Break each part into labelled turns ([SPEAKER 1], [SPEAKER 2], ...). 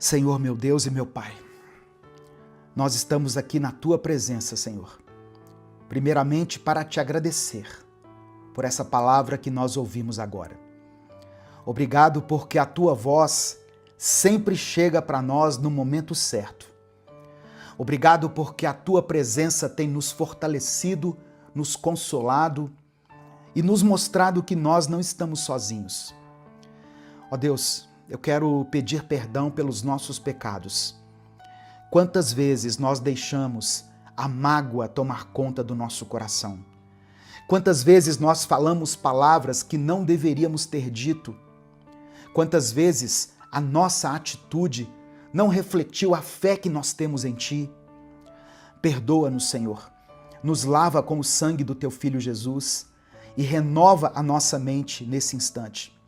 [SPEAKER 1] Senhor, meu Deus e meu Pai, nós estamos aqui na Tua presença, Senhor. Primeiramente, para Te agradecer por essa palavra que nós ouvimos agora. Obrigado porque a Tua voz sempre chega para nós no momento certo. Obrigado porque a Tua presença tem nos fortalecido, nos consolado e nos mostrado que nós não estamos sozinhos. Ó Deus, eu quero pedir perdão pelos nossos pecados. Quantas vezes nós deixamos a mágoa tomar conta do nosso coração? Quantas vezes nós falamos palavras que não deveríamos ter dito? Quantas vezes a nossa atitude não refletiu a fé que nós temos em Ti? Perdoa-nos, Senhor. Nos lava com o sangue do Teu Filho Jesus e renova a nossa mente nesse instante.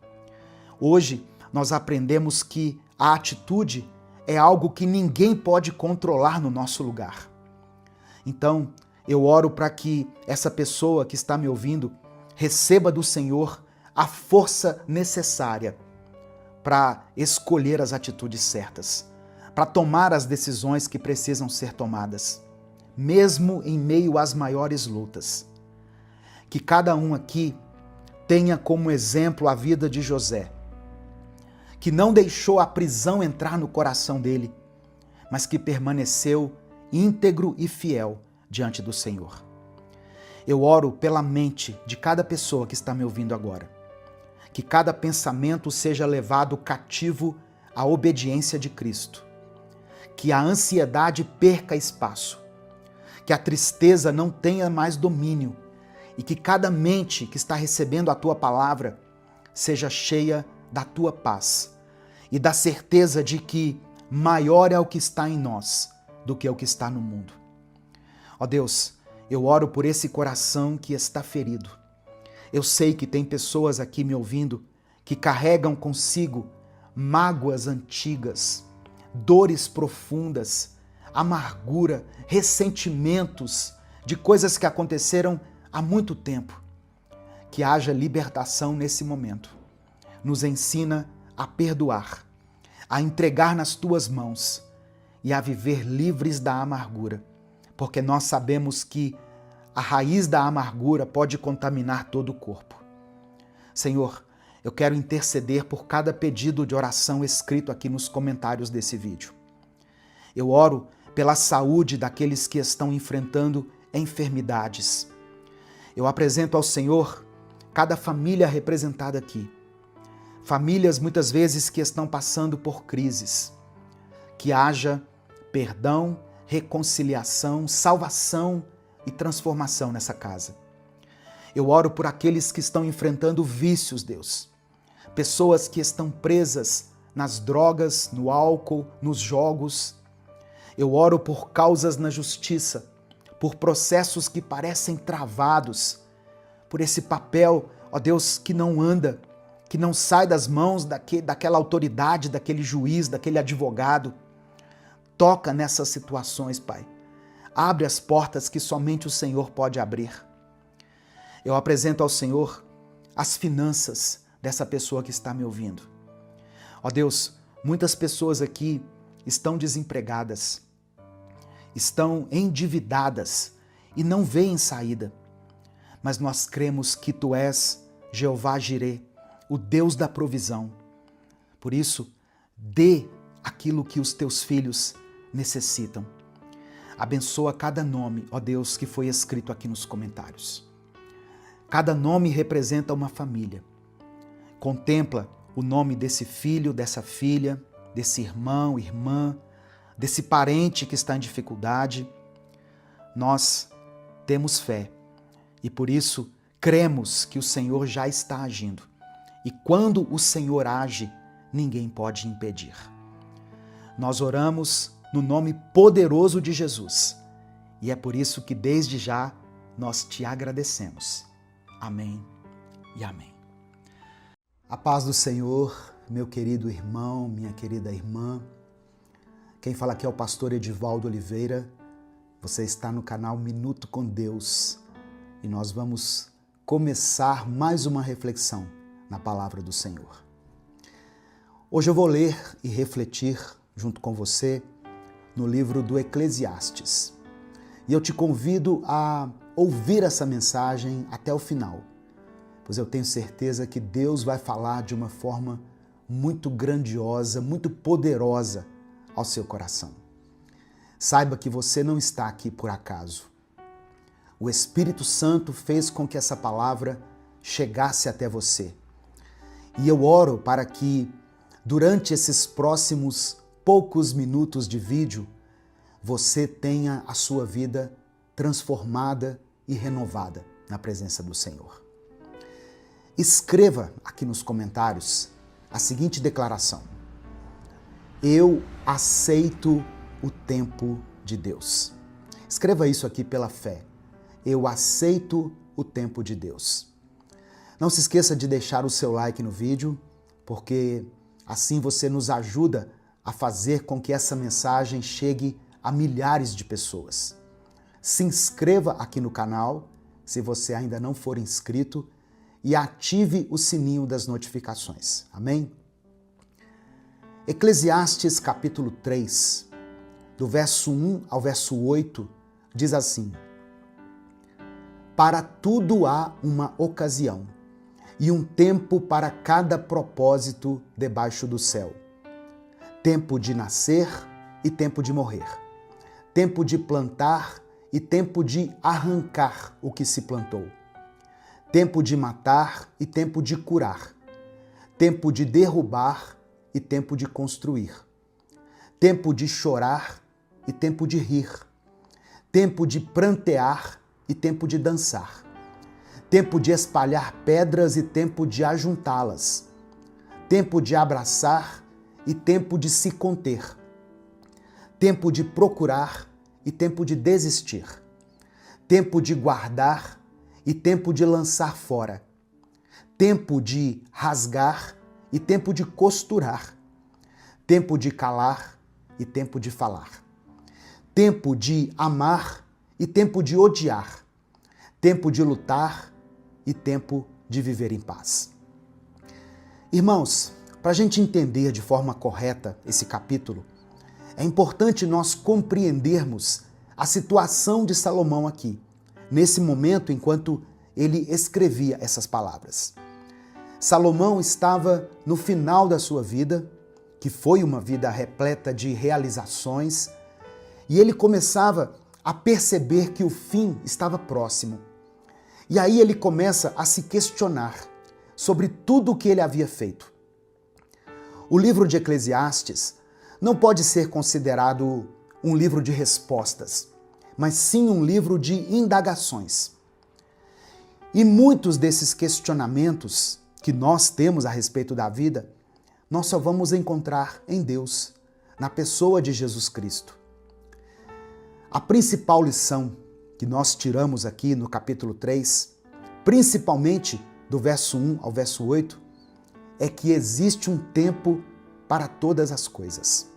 [SPEAKER 1] Hoje, nós aprendemos que a atitude é algo que ninguém pode controlar no nosso lugar. Então, eu oro para que essa pessoa que está me ouvindo receba do Senhor a força necessária para escolher as atitudes certas, para tomar as decisões que precisam ser tomadas, mesmo em meio às maiores lutas. Que cada um aqui tenha como exemplo a vida de José, que não deixou a prisão entrar no coração dele, mas que permaneceu íntegro e fiel diante do Senhor. Eu oro pela mente de cada pessoa que está me ouvindo agora, que cada pensamento seja levado cativo à obediência de Cristo, que a ansiedade perca espaço, que a tristeza não tenha mais domínio e que cada mente que está recebendo a Tua palavra seja cheia da Tua paz e da certeza de que maior é o que está em nós do que o que está no mundo. Ó Deus, eu oro por esse coração que está ferido. Eu sei que tem pessoas aqui me ouvindo que carregam consigo mágoas antigas, dores profundas, amargura, ressentimentos de coisas que aconteceram há muito tempo. Que haja libertação nesse momento. Nos ensina a perdoar, a entregar nas Tuas mãos e a viver livres da amargura, porque nós sabemos que a raiz da amargura pode contaminar todo o corpo. Senhor, eu quero interceder por cada pedido de oração escrito aqui nos comentários desse vídeo. Eu oro pela saúde daqueles que estão enfrentando enfermidades. Eu apresento ao Senhor cada família representada aqui. Famílias muitas vezes que estão passando por crises. Que haja perdão, reconciliação, salvação e transformação nessa casa. Eu oro por aqueles que estão enfrentando vícios, Deus. Pessoas que estão presas nas drogas, no álcool, nos jogos. Eu oro por causas na justiça, por processos que parecem travados, por esse papel, ó Deus, que não anda, que não sai das mãos daquela autoridade, daquele juiz, daquele advogado. Toca nessas situações, Pai. Abre as portas que somente o Senhor pode abrir. Eu apresento ao Senhor as finanças dessa pessoa que está me ouvindo. Ó Deus, muitas pessoas aqui estão desempregadas, estão endividadas e não veem saída. Mas nós cremos que Tu és Jeová Jirê, o Deus da provisão. Por isso, dê aquilo que os Teus filhos necessitam. Abençoa cada nome, ó Deus, que foi escrito aqui nos comentários. Cada nome representa uma família. Contempla o nome desse filho, dessa filha, desse irmão, irmã, desse parente que está em dificuldade. Nós temos fé e por isso cremos que o Senhor já está agindo. E quando o Senhor age, ninguém pode impedir. Nós oramos no nome poderoso de Jesus. E é por isso que desde já nós Te agradecemos. Amém e amém. A paz do Senhor, meu querido irmão, minha querida irmã. Quem fala aqui é o pastor Edivaldo Oliveira. Você está no canal Minuto com Deus. E nós vamos começar mais uma reflexão na palavra do Senhor. Hoje eu vou ler e refletir junto com você no livro do Eclesiastes. E eu te convido a ouvir essa mensagem até o final, pois eu tenho certeza que Deus vai falar de uma forma muito grandiosa, muito poderosa ao seu coração. Saiba que você não está aqui por acaso. O Espírito Santo fez com que essa palavra chegasse até você. E eu oro para que, durante esses próximos poucos minutos de vídeo, você tenha a sua vida transformada e renovada na presença do Senhor. Escreva aqui nos comentários a seguinte declaração: eu aceito o tempo de Deus. Escreva isso aqui pela fé. Eu aceito o tempo de Deus. Não se esqueça de deixar o seu like no vídeo, porque assim você nos ajuda a fazer com que essa mensagem chegue a milhares de pessoas. Se inscreva aqui no canal, se você ainda não for inscrito, e ative o sininho das notificações. Amém? Eclesiastes capítulo 3, do verso 1 ao verso 8, diz assim: para tudo há uma ocasião, e um tempo para cada propósito debaixo do céu. Tempo de nascer e tempo de morrer. Tempo de plantar e tempo de arrancar o que se plantou. Tempo de matar e tempo de curar. Tempo de derrubar e tempo de construir. Tempo de chorar e tempo de rir. Tempo de prantear e tempo de dançar. Tempo de espalhar pedras e tempo de ajuntá-las. Tempo de abraçar e tempo de se conter. Tempo de procurar e tempo de desistir. Tempo de guardar e tempo de lançar fora. Tempo de rasgar e tempo de costurar. Tempo de calar e tempo de falar. Tempo de amar e tempo de odiar. Tempo de lutar e tempo de viver em paz. Irmãos, para a gente entender de forma correta esse capítulo, é importante nós compreendermos a situação de Salomão aqui, nesse momento enquanto ele escrevia essas palavras. Salomão estava no final da sua vida, que foi uma vida repleta de realizações, e ele começava a perceber que o fim estava próximo. E aí ele começa a se questionar sobre tudo o que ele havia feito. O livro de Eclesiastes não pode ser considerado um livro de respostas, mas sim um livro de indagações. E muitos desses questionamentos que nós temos a respeito da vida, nós só vamos encontrar em Deus, na pessoa de Jesus Cristo. A principal lição que nós tiramos aqui no capítulo 3, principalmente do verso 1 ao verso 8, é que existe um tempo para todas as coisas.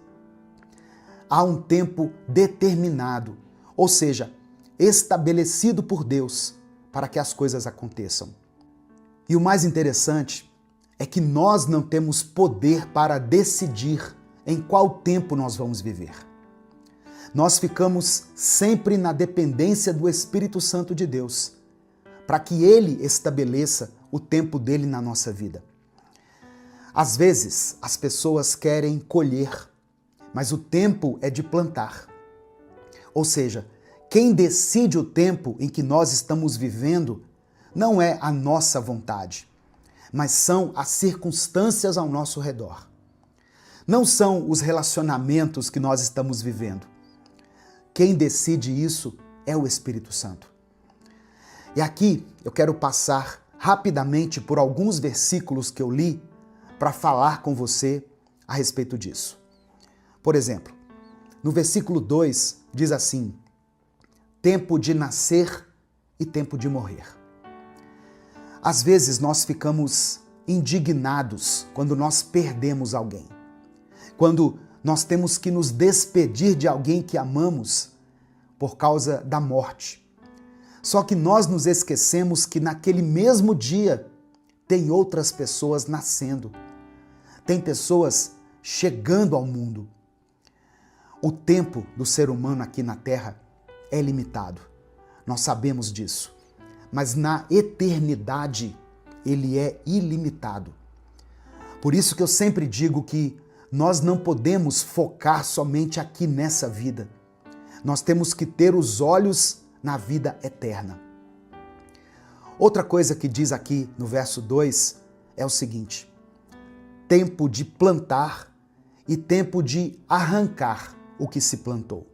[SPEAKER 1] Há um tempo determinado, ou seja, estabelecido por Deus para que as coisas aconteçam. E o mais interessante é que nós não temos poder para decidir em qual tempo nós vamos viver. Nós ficamos sempre na dependência do Espírito Santo de Deus, para que Ele estabeleça o tempo dele na nossa vida. Às vezes, as pessoas querem colher, mas o tempo é de plantar. Ou seja, quem decide o tempo em que nós estamos vivendo não é a nossa vontade, mas são as circunstâncias ao nosso redor. Não são os relacionamentos que nós estamos vivendo. Quem decide isso é o Espírito Santo. E aqui eu quero passar rapidamente por alguns versículos que eu li para falar com você a respeito disso. Por exemplo, no versículo 2 diz assim: tempo de nascer e tempo de morrer. Às vezes nós ficamos indignados quando nós perdemos alguém. Quando nós temos que nos despedir de alguém que amamos por causa da morte. Só que nós nos esquecemos que naquele mesmo dia tem outras pessoas nascendo. Tem pessoas chegando ao mundo. O tempo do ser humano aqui na Terra é limitado. Nós sabemos disso. Mas na eternidade, ele é ilimitado. Por isso que eu sempre digo que nós não podemos focar somente aqui nessa vida. Nós temos que ter os olhos na vida eterna. Outra coisa que diz aqui no verso 2 é o seguinte: tempo de plantar e tempo de arrancar o que se plantou.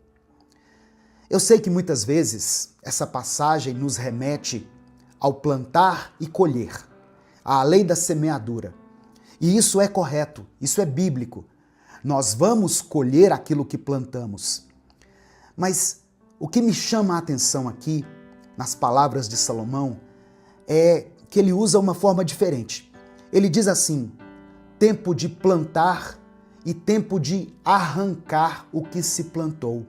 [SPEAKER 1] Eu sei que muitas vezes essa passagem nos remete ao plantar e colher, à lei da semeadura. E isso é correto, isso é bíblico. Nós vamos colher aquilo que plantamos. Mas o que me chama a atenção aqui, nas palavras de Salomão, é que ele usa uma forma diferente. Ele diz assim: tempo de plantar e tempo de arrancar o que se plantou.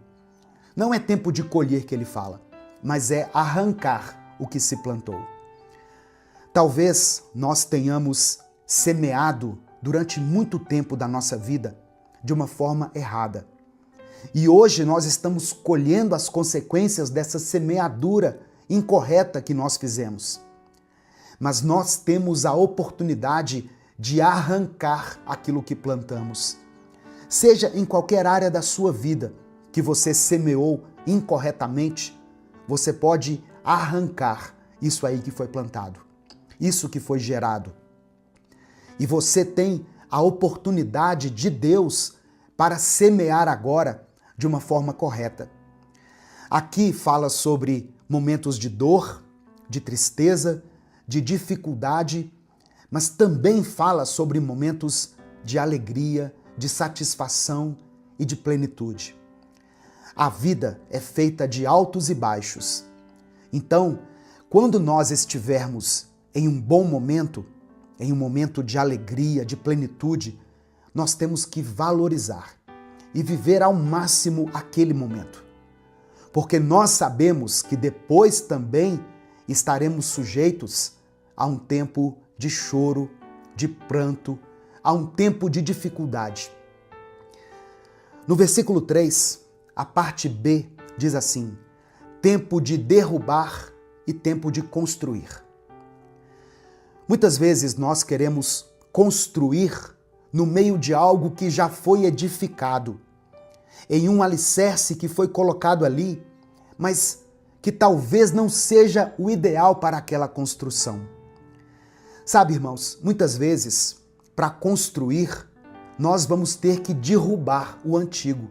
[SPEAKER 1] Não é tempo de colher que ele fala, mas é arrancar o que se plantou. Talvez nós tenhamos semeado durante muito tempo da nossa vida de uma forma errada. E hoje nós estamos colhendo as consequências dessa semeadura incorreta que nós fizemos. Mas nós temos a oportunidade de arrancar aquilo que plantamos. Seja em qualquer área da sua vida que você semeou incorretamente, você pode arrancar isso aí que foi plantado, isso que foi gerado. E você tem a oportunidade de Deus para semear agora de uma forma correta. Aqui fala sobre momentos de dor, de tristeza, de dificuldade, mas também fala sobre momentos de alegria, de satisfação e de plenitude. A vida é feita de altos e baixos. Então, quando nós estivermos em um bom momento, em um momento de alegria, de plenitude, nós temos que valorizar e viver ao máximo aquele momento. Porque nós sabemos que depois também estaremos sujeitos a um tempo de choro, de pranto, a um tempo de dificuldade. No versículo 3, a parte B diz assim: tempo de derrubar e tempo de construir. Muitas vezes nós queremos construir no meio de algo que já foi edificado, em um alicerce que foi colocado ali, mas que talvez não seja o ideal para aquela construção. Sabe, irmãos, muitas vezes, para construir, nós vamos ter que derrubar o antigo.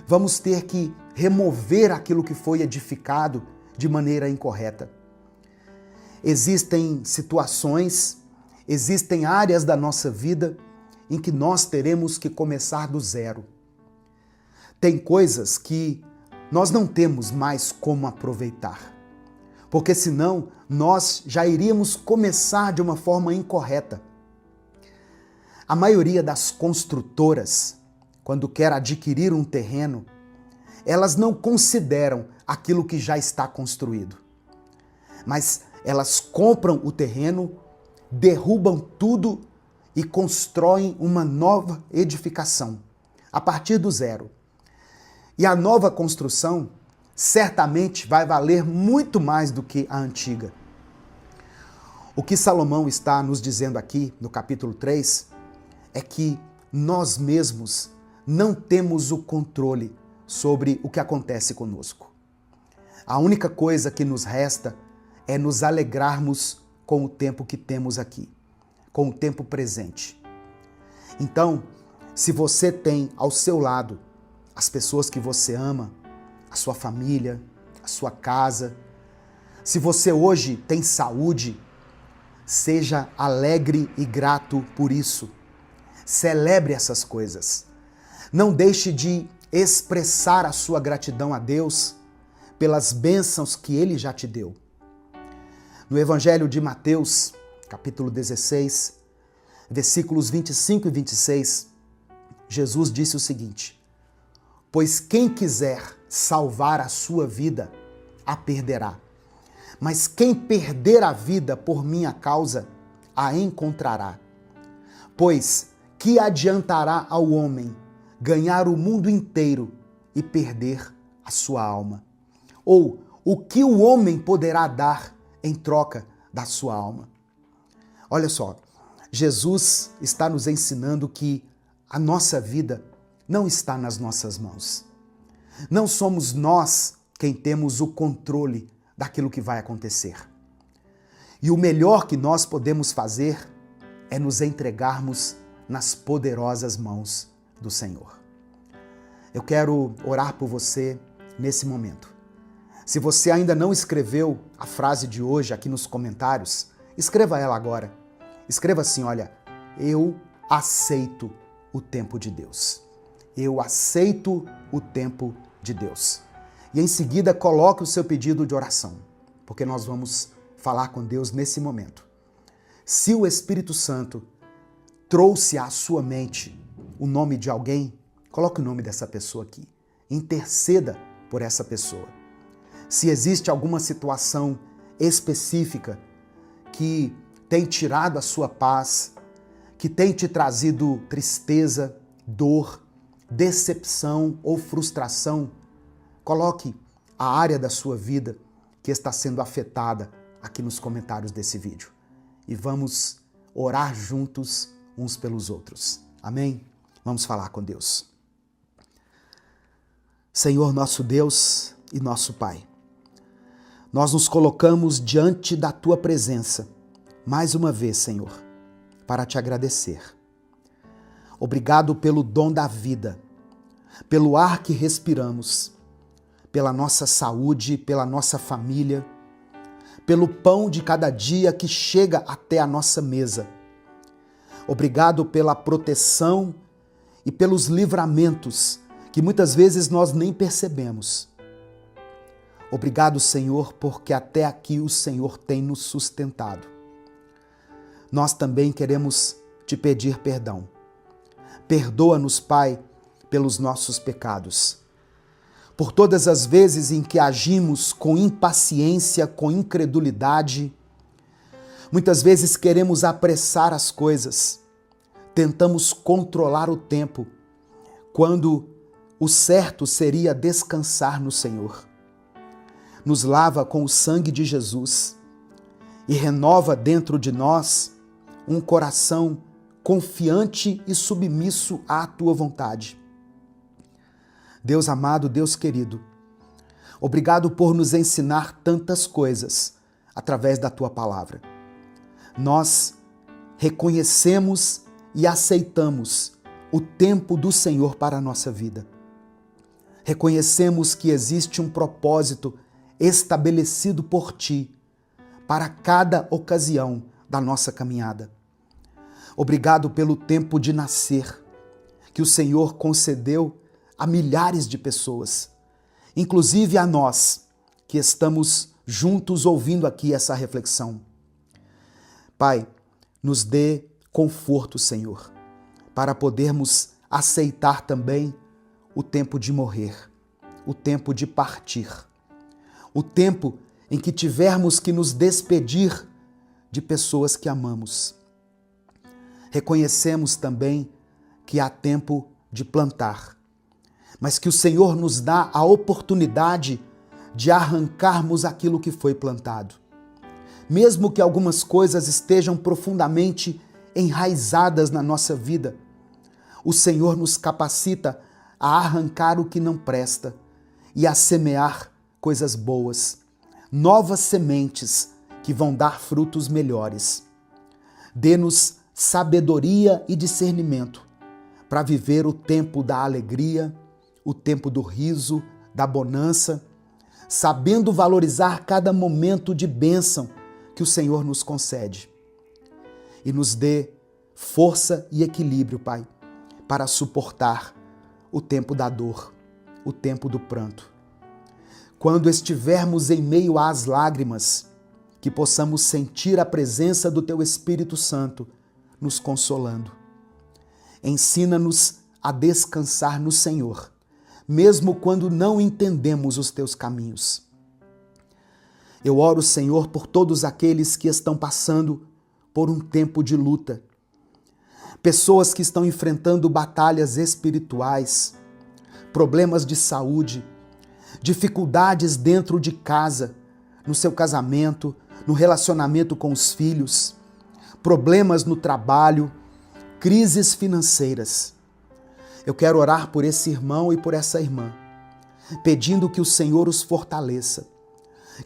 [SPEAKER 1] Vamos ter que remover aquilo que foi edificado de maneira incorreta. Existem situações, existem áreas da nossa vida em que nós teremos que começar do zero. Tem coisas que nós não temos mais como aproveitar, porque senão nós já iríamos começar de uma forma incorreta. A maioria das construtoras, quando quer adquirir um terreno, elas não consideram aquilo que já está construído, mas elas compram o terreno, derrubam tudo e constroem uma nova edificação, a partir do zero. E a nova construção certamente vai valer muito mais do que a antiga. O que Salomão está nos dizendo aqui no capítulo 3 é que nós mesmos não temos o controle sobre o que acontece conosco. A única coisa que nos resta é nos alegrarmos com o tempo que temos aqui, com o tempo presente. Então, se você tem ao seu lado as pessoas que você ama, a sua família, a sua casa, se você hoje tem saúde, seja alegre e grato por isso. Celebre essas coisas. Não deixe de expressar a sua gratidão a Deus pelas bênçãos que Ele já te deu. No Evangelho de Mateus, capítulo 16, versículos 25 e 26, Jesus disse o seguinte: pois quem quiser salvar a sua vida, a perderá. Mas quem perder a vida por minha causa, a encontrará. Pois que adiantará ao homem ganhar o mundo inteiro e perder a sua alma? Ou o que o homem poderá dar em troca da sua alma? Olha só, Jesus está nos ensinando que a nossa vida não está nas nossas mãos. Não somos nós quem temos o controle daquilo que vai acontecer. E o melhor que nós podemos fazer é nos entregarmos nas poderosas mãos do Senhor. Eu quero orar por você nesse momento. Se você ainda não escreveu a frase de hoje aqui nos comentários, escreva ela agora. Escreva assim, olha, eu aceito o tempo de Deus. Eu aceito o tempo de Deus. E em seguida coloque o seu pedido de oração, porque nós vamos falar com Deus nesse momento. Se o Espírito Santo trouxe à sua mente o nome de alguém, coloque o nome dessa pessoa aqui. Interceda por essa pessoa. Se existe alguma situação específica que tem tirado a sua paz, que tem te trazido tristeza, dor, decepção ou frustração, coloque a área da sua vida que está sendo afetada aqui nos comentários desse vídeo. E vamos orar juntos uns pelos outros. Amém? Vamos falar com Deus. Senhor nosso Deus e nosso Pai, nós nos colocamos diante da Tua presença, mais uma vez, Senhor, para Te agradecer. Obrigado pelo dom da vida, pelo ar que respiramos, pela nossa saúde, pela nossa família, pelo pão de cada dia que chega até a nossa mesa. Obrigado pela proteção e pelos livramentos que muitas vezes nós nem percebemos. Obrigado, Senhor, porque até aqui o Senhor tem nos sustentado. Nós também queremos te pedir perdão. Perdoa-nos, Pai, pelos nossos pecados. Por todas as vezes em que agimos com impaciência, com incredulidade, muitas vezes queremos apressar as coisas, tentamos controlar o tempo, quando o certo seria descansar no Senhor. Nos lava com o sangue de Jesus e renova dentro de nós um coração confiante e submisso à Tua vontade. Deus amado, Deus querido, obrigado por nos ensinar tantas coisas através da Tua palavra. Nós reconhecemos e aceitamos o tempo do Senhor para a nossa vida. Reconhecemos que existe um propósito estabelecido por Ti para cada ocasião da nossa caminhada. Obrigado pelo tempo de nascer que o Senhor concedeu a milhares de pessoas, inclusive a nós que estamos juntos ouvindo aqui essa reflexão. Pai, nos dê conforto, Senhor, para podermos aceitar também o tempo de morrer, o tempo de partir, o tempo em que tivermos que nos despedir de pessoas que amamos. Reconhecemos também que há tempo de plantar, mas que o Senhor nos dá a oportunidade de arrancarmos aquilo que foi plantado. Mesmo que algumas coisas estejam profundamente enraizadas na nossa vida, o Senhor nos capacita a arrancar o que não presta e a semear coisas boas, novas sementes que vão dar frutos melhores. Dê-nos sabedoria e discernimento para viver o tempo da alegria, o tempo do riso, da bonança, sabendo valorizar cada momento de bênção que o Senhor nos concede. E nos dê força e equilíbrio, Pai, para suportar o tempo da dor, o tempo do pranto. Quando estivermos em meio às lágrimas, que possamos sentir a presença do Teu Espírito Santo nos consolando. Ensina-nos a descansar no Senhor, mesmo quando não entendemos os Teus caminhos. Eu oro, Senhor, por todos aqueles que estão passando por um tempo de luta, pessoas que estão enfrentando batalhas espirituais, problemas de saúde, dificuldades dentro de casa, no seu casamento, no relacionamento com os filhos, problemas no trabalho, crises financeiras. Eu quero orar por esse irmão e por essa irmã, pedindo que o Senhor os fortaleça,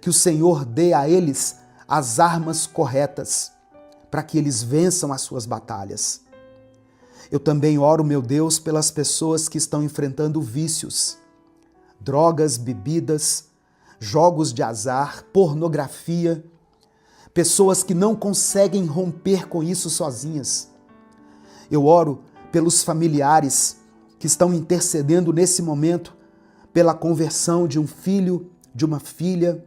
[SPEAKER 1] que o Senhor dê a eles as armas corretas para que eles vençam as suas batalhas. Eu também oro, meu Deus, pelas pessoas que estão enfrentando vícios, drogas, bebidas, jogos de azar, pornografia, pessoas que não conseguem romper com isso sozinhas. Eu oro pelos familiares que estão intercedendo nesse momento pela conversão de um filho, de uma filha,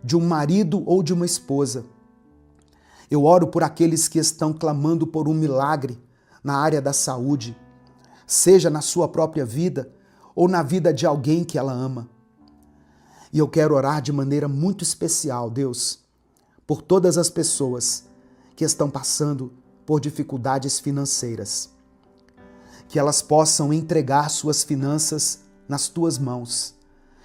[SPEAKER 1] de um marido ou de uma esposa. Eu oro por aqueles que estão clamando por um milagre na área da saúde, seja na sua própria vida ou na vida de alguém que ela ama. E eu quero orar de maneira muito especial, Deus, por todas as pessoas que estão passando por dificuldades financeiras. Que elas possam entregar suas finanças nas tuas mãos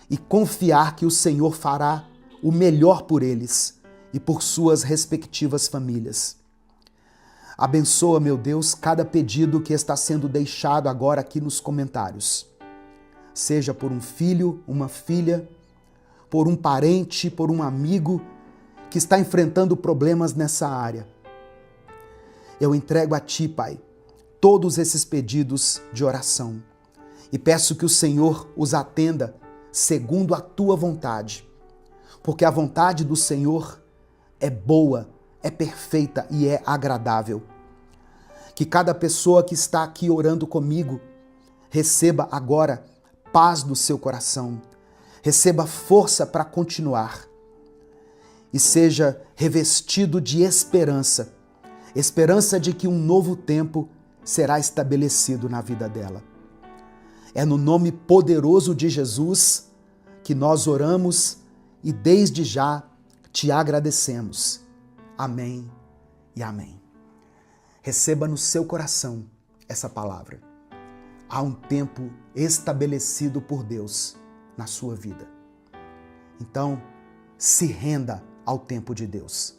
[SPEAKER 1] e confiar que o Senhor fará o melhor por eles e por suas respectivas famílias. Abençoa, meu Deus, cada pedido que está sendo deixado agora aqui nos comentários. Seja por um filho, uma filha, por um parente, por um amigo que está enfrentando problemas nessa área. Eu entrego a Ti, Pai, todos esses pedidos de oração e peço que o Senhor os atenda segundo a Tua vontade, porque a vontade do Senhor é boa, é perfeita e é agradável. Que cada pessoa que está aqui orando comigo receba agora paz do seu coração, receba força para continuar e seja revestido de esperança, esperança de que um novo tempo será estabelecido na vida dela. É no nome poderoso de Jesus que nós oramos e desde já te agradecemos. Amém e amém. Receba no seu coração essa palavra. Há um tempo estabelecido por Deus na sua vida. Então, se renda ao tempo de Deus.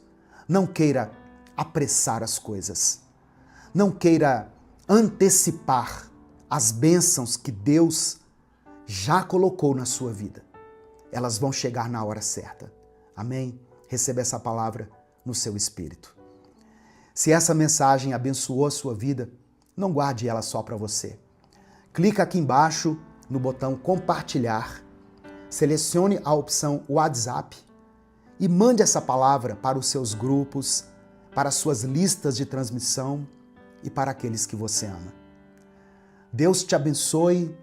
[SPEAKER 1] Não queira apressar as coisas. Não queira antecipar as bênçãos que Deus já colocou na sua vida. Elas vão chegar na hora certa. Amém? Receba essa palavra no seu espírito. Se essa mensagem abençoou a sua vida, não guarde ela só para você. Clica aqui embaixo no botão compartilhar, selecione a opção WhatsApp e mande essa palavra para os seus grupos, para as suas listas de transmissão e para aqueles que você ama. Deus te abençoe.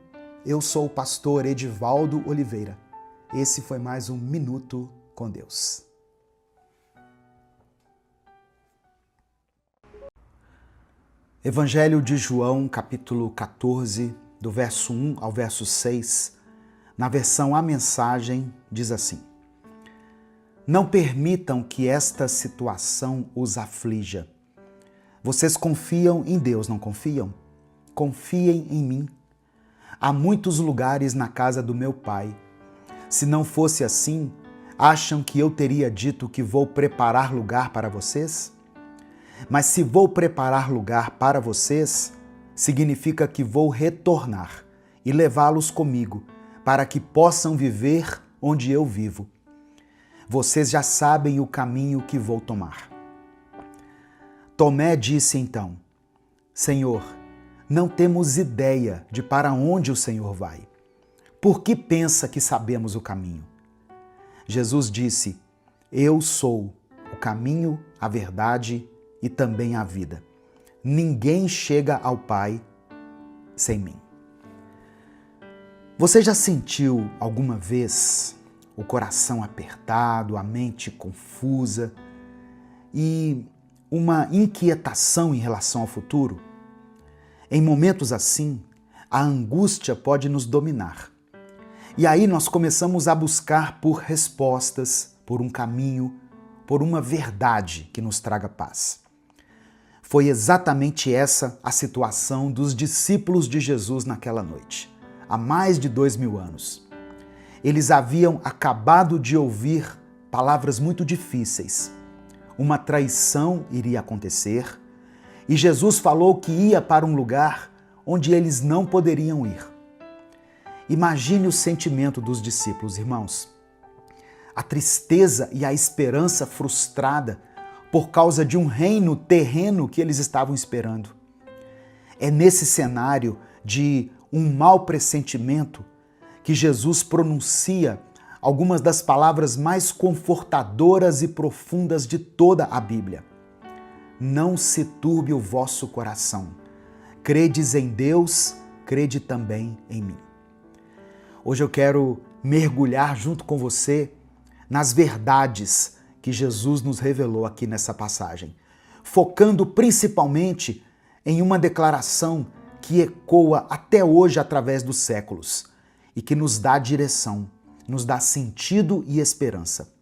[SPEAKER 1] Eu sou o pastor Edivaldo Oliveira. Esse foi mais um Minuto com Deus. Evangelho de João, capítulo 14, do verso 1 ao verso 6, na versão A Mensagem, diz assim: Não permitam que esta situação os aflija. Vocês confiam em Deus, não confiam? Confiem em mim. Há muitos lugares na casa do meu Pai. Se não fosse assim, acham que eu teria dito que vou preparar lugar para vocês? Mas se vou preparar lugar para vocês, significa que vou retornar e levá-los comigo, para que possam viver onde eu vivo. Vocês já sabem o caminho que vou tomar. Tomé disse então: Senhor, não temos ideia de para onde o Senhor vai. Por que pensa que sabemos o caminho? Jesus disse: Eu sou o caminho, a verdade e também a vida. Ninguém chega ao Pai sem mim. Você já sentiu alguma vez o coração apertado, a mente confusa e uma inquietação em relação ao futuro? Em momentos assim, a angústia pode nos dominar. E aí nós começamos a buscar por respostas, por um caminho, por uma verdade que nos traga paz. Foi exatamente essa a situação dos discípulos de Jesus naquela noite, há mais de 2000 anos. Eles haviam acabado de ouvir palavras muito difíceis. Uma traição iria acontecer e Jesus falou que ia para um lugar onde eles não poderiam ir. Imagine o sentimento dos discípulos, irmãos. A tristeza e a esperança frustrada por causa de um reino terreno que eles estavam esperando. É nesse cenário de um mau pressentimento que Jesus pronuncia algumas das palavras mais confortadoras e profundas de toda a Bíblia. Não se turbe o vosso coração. Credes em Deus, crede também em mim. Hoje eu quero mergulhar junto com você nas verdades que Jesus nos revelou aqui nessa passagem, focando principalmente em uma declaração que ecoa até hoje através dos séculos e que nos dá direção, nos dá sentido e esperança.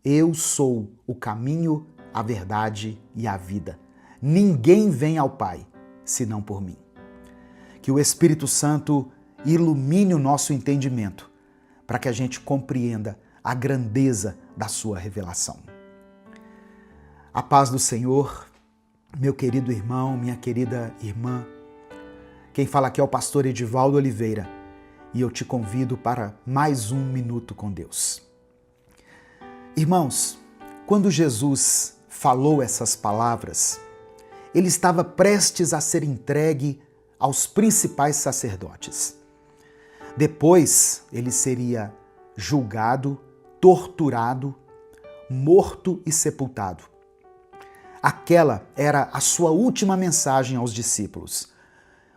[SPEAKER 1] Eu sou o caminho, a verdade e a vida. Ninguém vem ao Pai senão por mim. Que o Espírito Santo ilumine o nosso entendimento para que a gente compreenda a grandeza da sua revelação. A paz do Senhor, meu querido irmão, minha querida irmã. Quem fala aqui é o pastor Edivaldo Oliveira e eu te convido para mais um Minuto com Deus. Irmãos, quando Jesus falou essas palavras, ele estava prestes a ser entregue aos principais sacerdotes. Depois, ele seria julgado, torturado, morto e sepultado. Aquela era a sua última mensagem aos discípulos.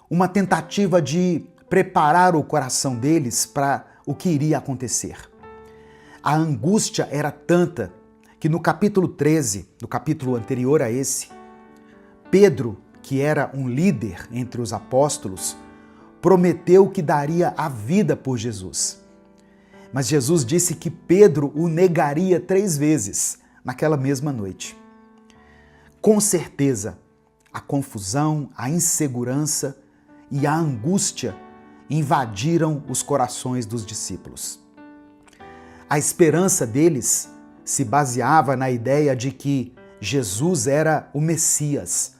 [SPEAKER 1] Uma tentativa de preparar o coração deles para o que iria acontecer. A angústia era tanta que no capítulo 13, no capítulo anterior a esse, Pedro, que era um líder entre os apóstolos, prometeu que daria a vida por Jesus. Mas Jesus disse que Pedro o negaria 3 vezes naquela mesma noite. Com certeza, a confusão, a insegurança e a angústia invadiram os corações dos discípulos. A esperança deles se baseava na ideia de que Jesus era o Messias,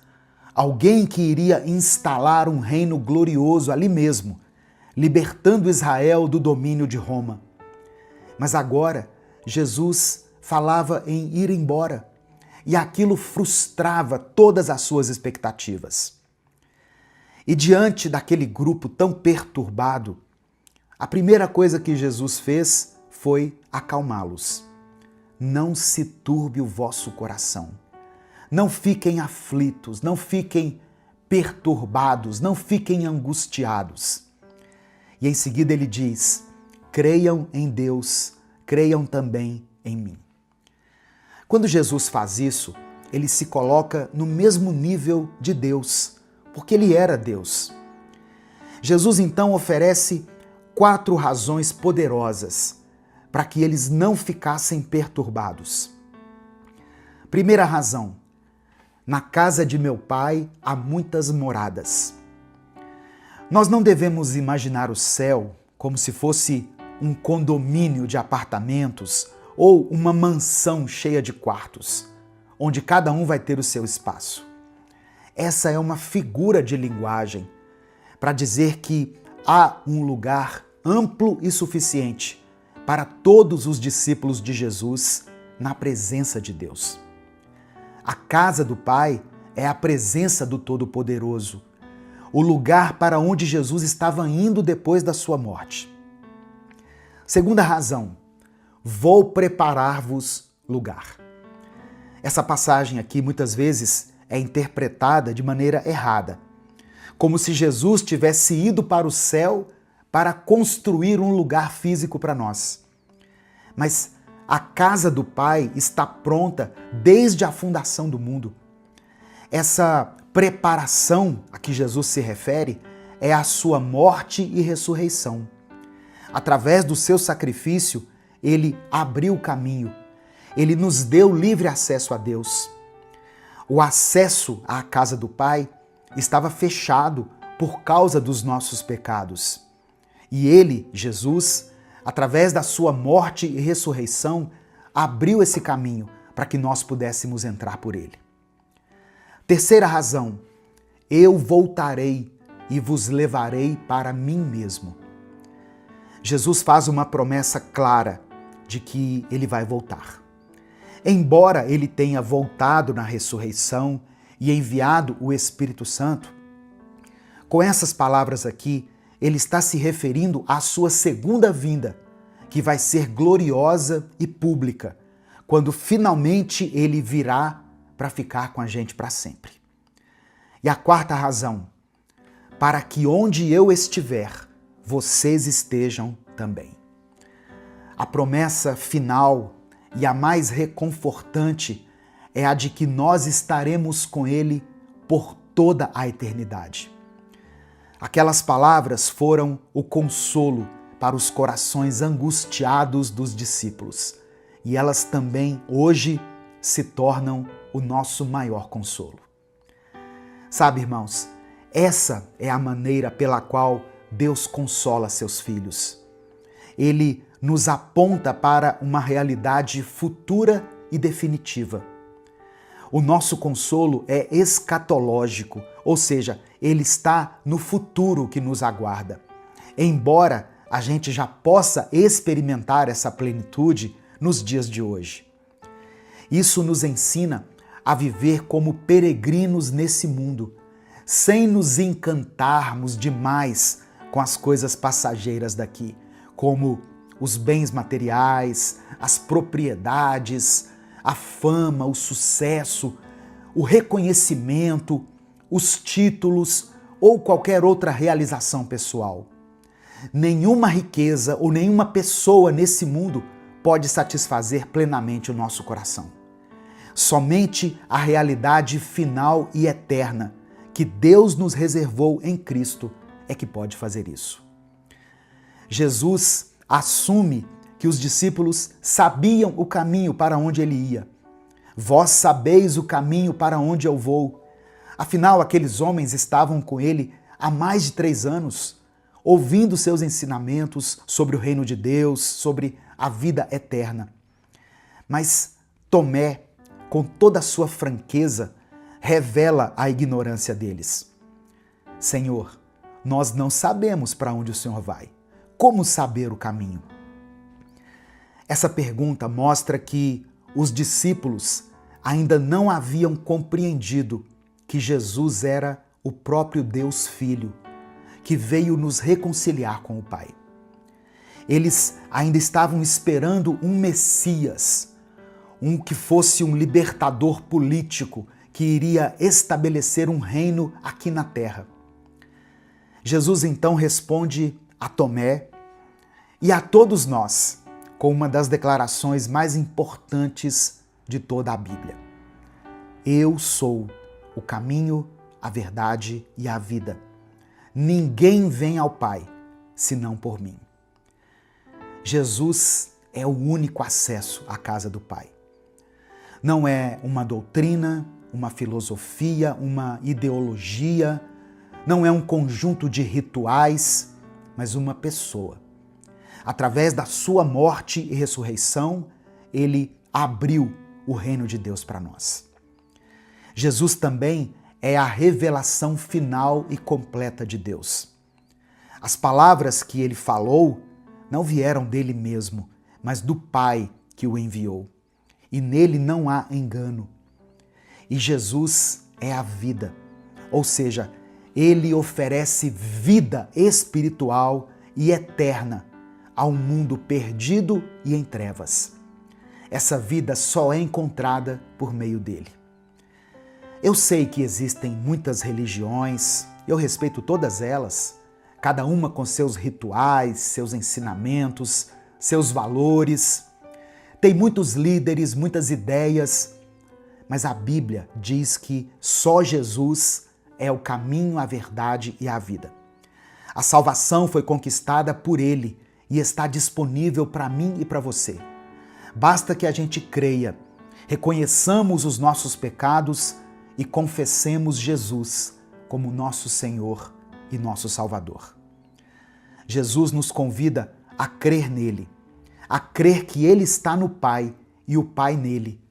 [SPEAKER 1] alguém que iria instalar um reino glorioso ali mesmo, libertando Israel do domínio de Roma. Mas agora, Jesus falava em ir embora, e aquilo frustrava todas as suas expectativas. E diante daquele grupo tão perturbado, a primeira coisa que Jesus fez foi acalmá-los. Não se turbe o vosso coração. Não fiquem aflitos, não fiquem perturbados, não fiquem angustiados. E em seguida ele diz: creiam em Deus, creiam também em mim. Quando Jesus faz isso, ele se coloca no mesmo nível de Deus, porque ele era Deus. Jesus então oferece 4 razões poderosas para que eles não ficassem perturbados. Primeira razão: na casa de meu Pai há muitas moradas. Nós não devemos imaginar o céu como se fosse um condomínio de apartamentos ou uma mansão cheia de quartos, onde cada um vai ter o seu espaço. Essa é uma figura de linguagem para dizer que há um lugar amplo e suficiente para todos os discípulos de Jesus na presença de Deus. A casa do Pai é a presença do Todo-Poderoso, o lugar para onde Jesus estava indo depois da sua morte. Segunda razão: vou preparar-vos lugar. Essa passagem aqui muitas vezes é interpretada de maneira errada, como se Jesus tivesse ido para o céu para construir um lugar físico para nós. Mas a casa do Pai está pronta desde a fundação do mundo. Essa preparação a que Jesus se refere é a sua morte e ressurreição. Através do seu sacrifício, ele abriu o caminho. Ele nos deu livre acesso a Deus. O acesso à casa do Pai estava fechado por causa dos nossos pecados. E ele, Jesus, através da sua morte e ressurreição, abriu esse caminho para que nós pudéssemos entrar por ele. Terceira razão, eu voltarei e vos levarei para mim mesmo. Jesus faz uma promessa clara de que ele vai voltar. Embora ele tenha voltado na ressurreição e enviado o Espírito Santo, com essas palavras aqui, ele está se referindo à sua segunda vinda, que vai ser gloriosa e pública, quando finalmente ele virá para ficar com a gente para sempre. E a quarta razão, para que onde eu estiver, vocês estejam também. A promessa final e a mais reconfortante é a de que nós estaremos com ele por toda a eternidade. Aquelas palavras foram o consolo para os corações angustiados dos discípulos, e elas também hoje se tornam o nosso maior consolo. Sabe, irmãos, essa é a maneira pela qual Deus consola seus filhos. Ele nos aponta para uma realidade futura e definitiva. O nosso consolo é escatológico, ou seja, ele está no futuro que nos aguarda. Embora a gente já possa experimentar essa plenitude nos dias de hoje. Isso nos ensina a viver como peregrinos nesse mundo, sem nos encantarmos demais com as coisas passageiras daqui, como os bens materiais, as propriedades, a fama, o sucesso, o reconhecimento, os títulos ou qualquer outra realização pessoal. Nenhuma riqueza ou nenhuma pessoa nesse mundo pode satisfazer plenamente o nosso coração. Somente a realidade final e eterna que Deus nos reservou em Cristo é que pode fazer isso. Jesus assume que os discípulos sabiam o caminho para onde ele ia. Vós sabeis o caminho para onde eu vou. Afinal, aqueles homens estavam com ele há mais de 3 anos, ouvindo seus ensinamentos sobre o reino de Deus, sobre a vida eterna. Mas Tomé, com toda a sua franqueza, revela a ignorância deles. Senhor, nós não sabemos para onde o Senhor vai. Como saber o caminho? Essa pergunta mostra que os discípulos ainda não haviam compreendido que Jesus era o próprio Deus Filho, que veio nos reconciliar com o Pai. Eles ainda estavam esperando um Messias, um que fosse um libertador político que iria estabelecer um reino aqui na terra. Jesus então responde a Tomé e a todos nós com uma das declarações mais importantes de toda a Bíblia. Eu sou o caminho, a verdade e a vida. Ninguém vem ao Pai senão por mim. Jesus é o único acesso à casa do Pai. Não é uma doutrina, uma filosofia, uma ideologia, não é um conjunto de rituais, mas uma pessoa. Através da sua morte e ressurreição, ele abriu o reino de Deus para nós. Jesus também é a revelação final e completa de Deus. As palavras que ele falou não vieram dele mesmo, mas do Pai que o enviou. E nele não há engano. E Jesus é a vida, ou seja, ele oferece vida espiritual e eterna ao mundo perdido e em trevas. Essa vida só é encontrada por meio dele. Eu sei que existem muitas religiões, eu respeito todas elas, cada uma com seus rituais, seus ensinamentos, seus valores. Tem muitos líderes, muitas ideias, mas a Bíblia diz que só Jesus é o caminho, a verdade e a vida. A salvação foi conquistada por ele e está disponível para mim e para você. Basta que a gente creia, reconheçamos os nossos pecados e confessemos Jesus como nosso Senhor e nosso Salvador. Jesus nos convida a crer nele, a crer que ele está no Pai e o Pai nele,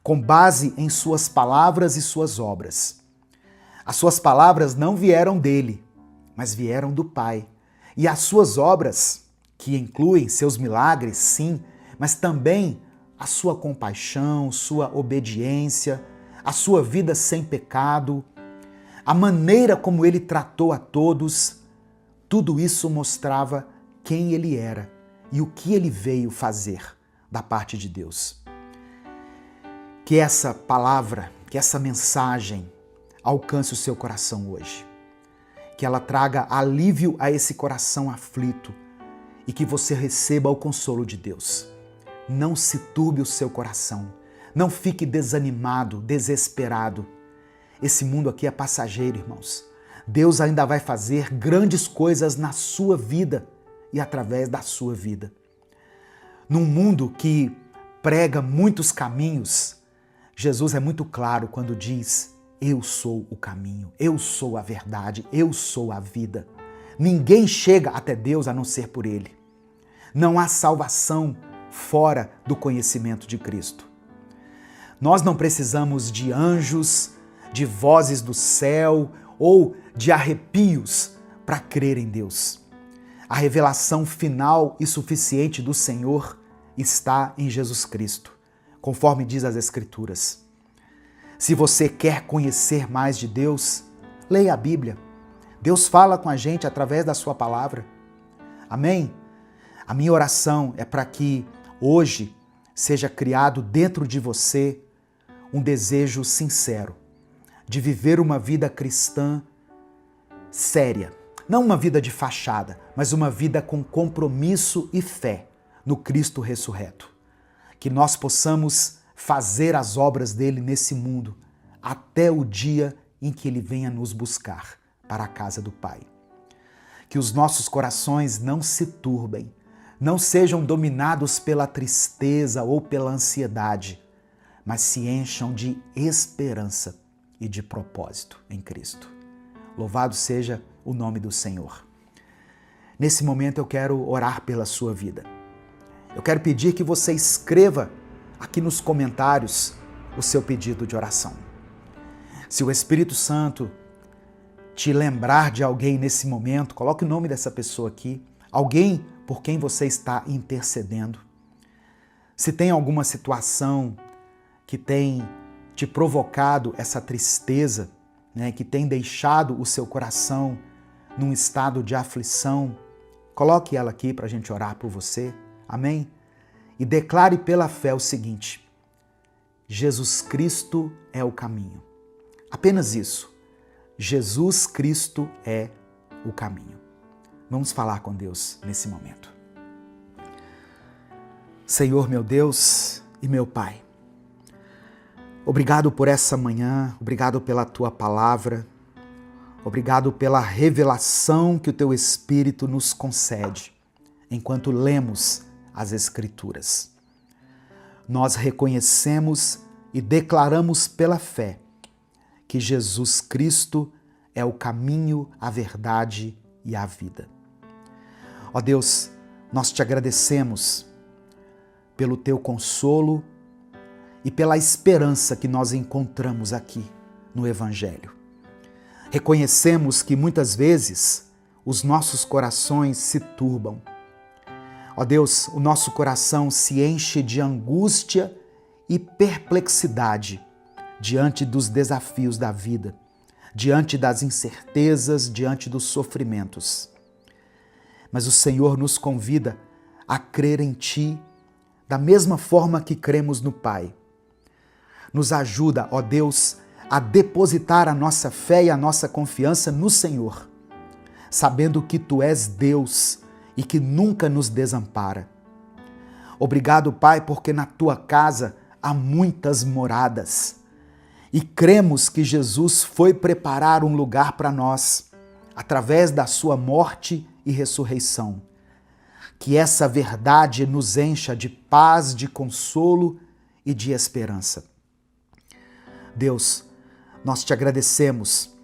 [SPEAKER 1] com base em suas palavras e suas obras. As suas palavras não vieram dele, mas vieram do Pai. E as suas obras, que incluem seus milagres, sim, mas também a sua compaixão, sua obediência, a sua vida sem pecado, a maneira como ele tratou a todos, tudo isso mostrava quem ele era e o que ele veio fazer da parte de Deus. Que essa palavra, que essa mensagem alcance o seu coração hoje. Que ela traga alívio a esse coração aflito e que você receba o consolo de Deus. Não se turbe o seu coração. Não fique desanimado, desesperado. Esse mundo aqui é passageiro, irmãos. Deus ainda vai fazer grandes coisas na sua vida e através da sua vida. Num mundo que prega muitos caminhos, Jesus é muito claro quando diz: eu sou o caminho, eu sou a verdade, eu sou a vida. Ninguém chega até Deus a não ser por Ele. Não há salvação fora do conhecimento de Cristo. Nós não precisamos de anjos, de vozes do céu ou de arrepios para crer em Deus. A revelação final e suficiente do Senhor está em Jesus Cristo, conforme diz as Escrituras. Se você quer conhecer mais de Deus, leia a Bíblia. Deus fala com a gente através da sua palavra. Amém? A minha oração é para que hoje seja criado dentro de você um desejo sincero de viver uma vida cristã séria. Não uma vida de fachada, mas uma vida com compromisso e fé no Cristo ressurreto. Que nós possamos fazer as obras dele nesse mundo até o dia em que ele venha nos buscar para a casa do Pai. Que os nossos corações não se turbem, não sejam dominados pela tristeza ou pela ansiedade, mas se encham de esperança e de propósito em Cristo. Louvado seja o nome do Senhor. Nesse momento eu quero orar pela sua vida. Eu quero pedir que você escreva aqui nos comentários o seu pedido de oração. Se o Espírito Santo te lembrar de alguém nesse momento, coloque o nome dessa pessoa aqui, alguém por quem você está intercedendo. Se tem alguma situação que tem te provocado essa tristeza, que tem deixado o seu coração num estado de aflição, coloque ela aqui para a gente orar por você. Amém? E declare pela fé o seguinte: Jesus Cristo é o caminho. Apenas isso. Jesus Cristo é o caminho. Vamos falar com Deus nesse momento. Senhor, meu Deus e meu Pai, obrigado por essa manhã, obrigado pela Tua palavra, obrigado pela revelação que o Teu Espírito nos concede enquanto lemos as Escrituras. Nós reconhecemos e declaramos pela fé que Jesus Cristo é o caminho, a verdade e a vida. Ó Deus, nós te agradecemos pelo Teu consolo e pela esperança que nós encontramos aqui no Evangelho. Reconhecemos que muitas vezes os nossos corações se turbam. Ó Deus, o nosso coração se enche de angústia e perplexidade diante dos desafios da vida, diante das incertezas, diante dos sofrimentos. Mas o Senhor nos convida a crer em Ti da mesma forma que cremos no Pai. Nos ajuda, ó Deus, a depositar a nossa fé e a nossa confiança no Senhor, sabendo que Tu és Deus e que nunca nos desampara. Obrigado, Pai, porque na Tua casa há muitas moradas e cremos que Jesus foi preparar um lugar para nós através da Sua morte e ressurreição. Que essa verdade nos encha de paz, de consolo e de esperança. Deus, Nós te agradecemos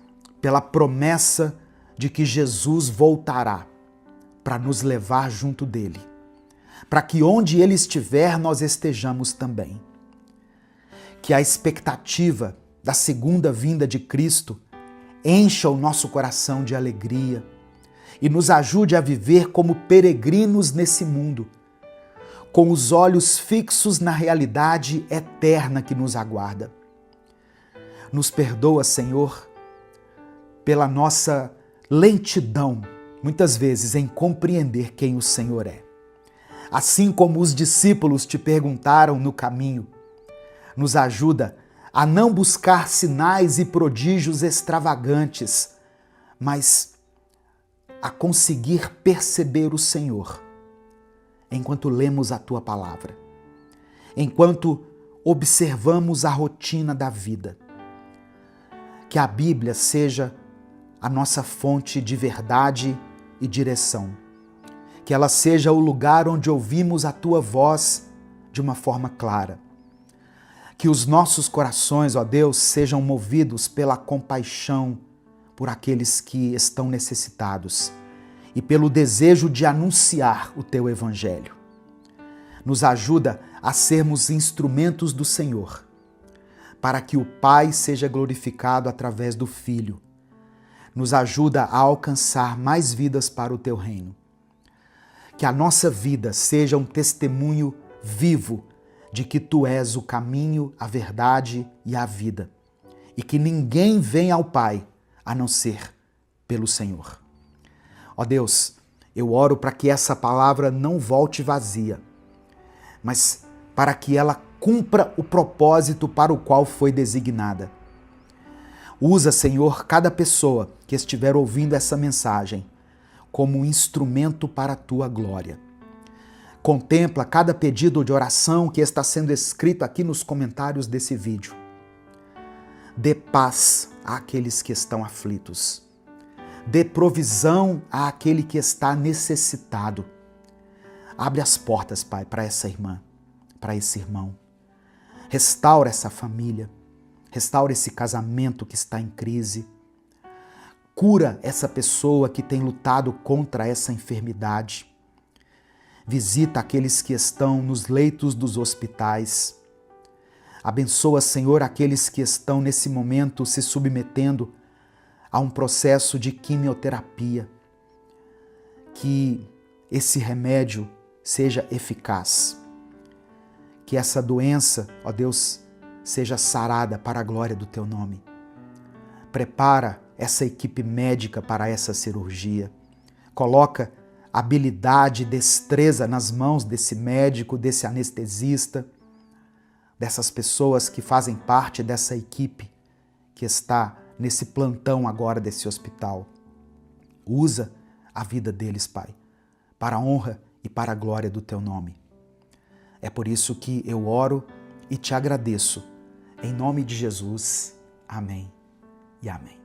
[SPEAKER 1] pela promessa de que Jesus voltará para nos levar junto dele, para que onde ele estiver nós estejamos também. Que a expectativa da segunda vinda de Cristo encha o nosso coração de alegria e nos ajude a viver como peregrinos nesse mundo, com os olhos fixos na realidade eterna que nos aguarda. Nos perdoa, Senhor, pela nossa lentidão, muitas vezes, em compreender quem o Senhor é. Assim como os discípulos te perguntaram no caminho, nos ajuda a não buscar sinais e prodígios extravagantes, mas a conseguir perceber o Senhor enquanto lemos a Tua palavra, enquanto observamos a rotina da vida. Que a Bíblia seja a nossa fonte de verdade e direção. Que ela seja o lugar onde ouvimos a Tua voz de uma forma clara. Que os nossos corações, ó Deus, sejam movidos pela compaixão por aqueles que estão necessitados e pelo desejo de anunciar o Teu Evangelho. Nos ajuda a sermos instrumentos do Senhor, para que o Pai seja glorificado através do Filho. Nos ajuda a alcançar mais vidas para o Teu reino. Que a nossa vida seja um testemunho vivo de que Tu és o caminho, a verdade e a vida, e que ninguém vem ao Pai a não ser pelo Senhor. Ó Deus, eu oro para que essa palavra não volte vazia, mas para que ela cumpra o propósito para o qual foi designada. Usa, Senhor, cada pessoa que estiver ouvindo essa mensagem como um instrumento para a Tua glória. Contempla cada pedido de oração que está sendo escrito aqui nos comentários desse vídeo. Dê paz àqueles que estão aflitos. Dê provisão àquele que está necessitado. Abre as portas, Pai, para essa irmã, para esse irmão. Restaura essa família. Restaura esse casamento que está em crise. Cura essa pessoa que tem lutado contra essa enfermidade. Visita aqueles que estão nos leitos dos hospitais. Abençoa, Senhor, aqueles que estão nesse momento se submetendo a um processo de quimioterapia. Que esse remédio seja eficaz. Que essa doença, ó Deus, seja sarada para a glória do Teu nome. Prepara essa equipe médica para essa cirurgia. Coloca habilidade e destreza nas mãos desse médico, desse anestesista, dessas pessoas que fazem parte dessa equipe que está nesse plantão agora desse hospital. Usa a vida deles, Pai, para a honra e para a glória do Teu nome. É por isso que eu oro e te agradeço. Em nome de Jesus. Amém e amém.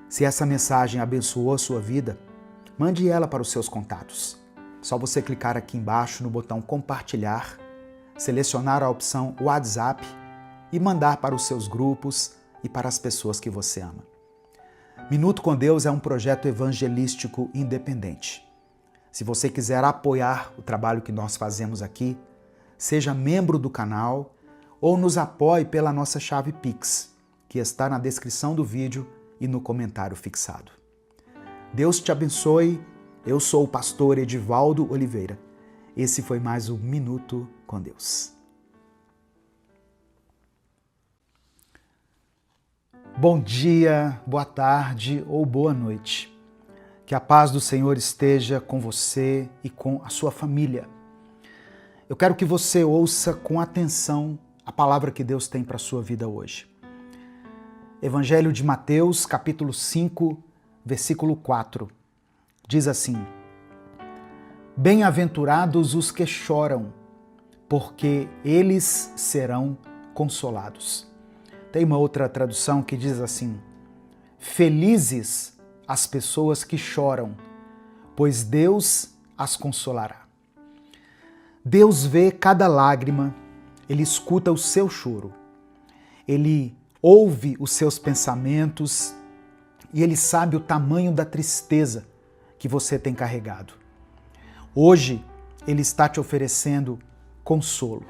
[SPEAKER 1] Se essa mensagem abençoou a sua vida, mande ela para os seus contatos. Só você clicar aqui embaixo no botão compartilhar, selecionar a opção WhatsApp e mandar para os seus grupos e para as pessoas que você ama. Minuto com Deus é um projeto evangelístico independente. Se você quiser apoiar o trabalho que nós fazemos aqui, seja membro do canal ou nos apoie pela nossa chave Pix, que está na descrição do vídeo e no comentário fixado. Deus te abençoe. Eu sou o pastor Edivaldo Oliveira. Esse foi mais um Minuto com Deus. Bom dia, boa tarde ou boa noite. Que a paz do Senhor esteja com você e com a sua família. Eu quero que você ouça com atenção a palavra que Deus tem para a sua vida hoje. Evangelho de Mateus, capítulo 5, versículo 4. Diz assim: Bem-aventurados os que choram, porque eles serão consolados. Tem uma outra tradução que diz assim: Felizes as pessoas que choram, pois Deus as consolará. Deus vê cada lágrima, Ele escuta o seu choro. Ele ouve os seus pensamentos e Ele sabe o tamanho da tristeza que você tem carregado. Hoje, Ele está te oferecendo consolo.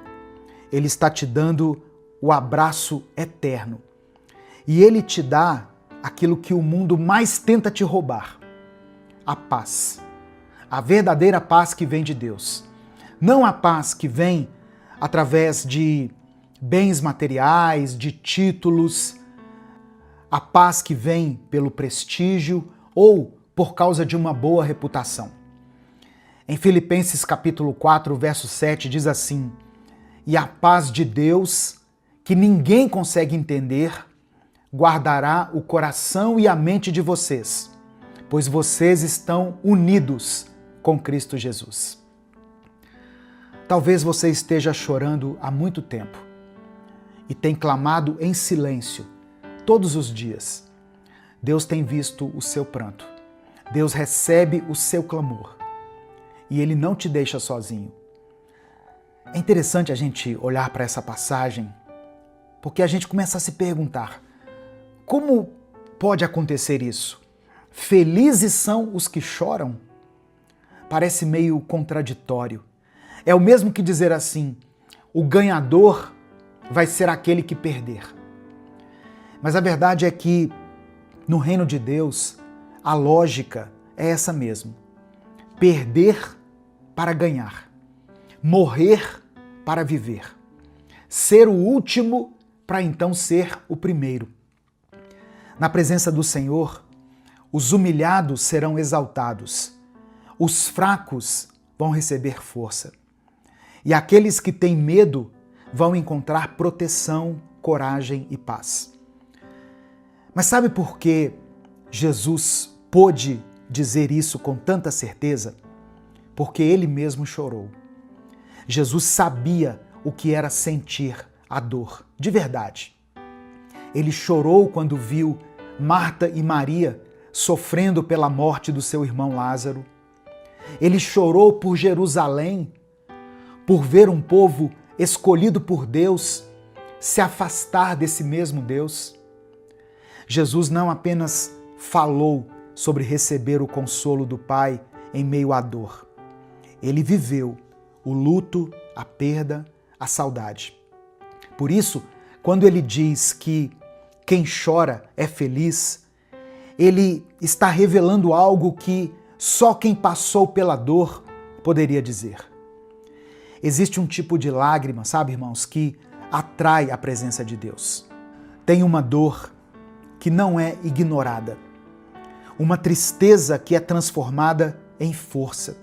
[SPEAKER 1] Ele está te dando o abraço eterno. E Ele te dá aquilo que o mundo mais tenta te roubar: a paz. A verdadeira paz que vem de Deus. Não a paz que vem através de bens materiais, de títulos, a paz que vem pelo prestígio ou por causa de uma boa reputação. Em Filipenses capítulo 4, verso 7 diz assim: "E a paz de Deus, que ninguém consegue entender, guardará o coração e a mente de vocês, pois vocês estão unidos com Cristo Jesus." Talvez você esteja chorando há muito tempo e tem clamado em silêncio todos os dias. Deus tem visto o seu pranto. Deus recebe o seu clamor e Ele não te deixa sozinho. É interessante a gente olhar para essa passagem porque a gente começa a se perguntar: como pode acontecer isso? Felizes são os que choram? Parece meio contraditório. É o mesmo que dizer assim: o ganhador vai ser aquele que perder. Mas a verdade é que no reino de Deus, a lógica é essa mesmo: perder para ganhar, morrer para viver, ser o último para então ser o primeiro. Na presença do Senhor, os humilhados serão exaltados, os fracos vão receber força, e aqueles que têm medo vão encontrar proteção, coragem e paz. Mas sabe por que Jesus pôde dizer isso com tanta certeza? Porque Ele mesmo chorou. Jesus sabia o que era sentir a dor, de verdade. Ele chorou quando viu Marta e Maria sofrendo pela morte do seu irmão Lázaro. Ele chorou por Jerusalém, por ver um povo escolhido por Deus se afastar desse mesmo Deus. Jesus não apenas falou sobre receber o consolo do Pai em meio à dor. Ele viveu o luto, a perda, a saudade. Por isso, quando ele diz que quem chora é feliz, ele está revelando algo que só quem passou pela dor poderia dizer. Existe um tipo de lágrima, sabe, irmãos, que atrai a presença de Deus. Tem uma dor que não é ignorada, uma tristeza que é transformada em força.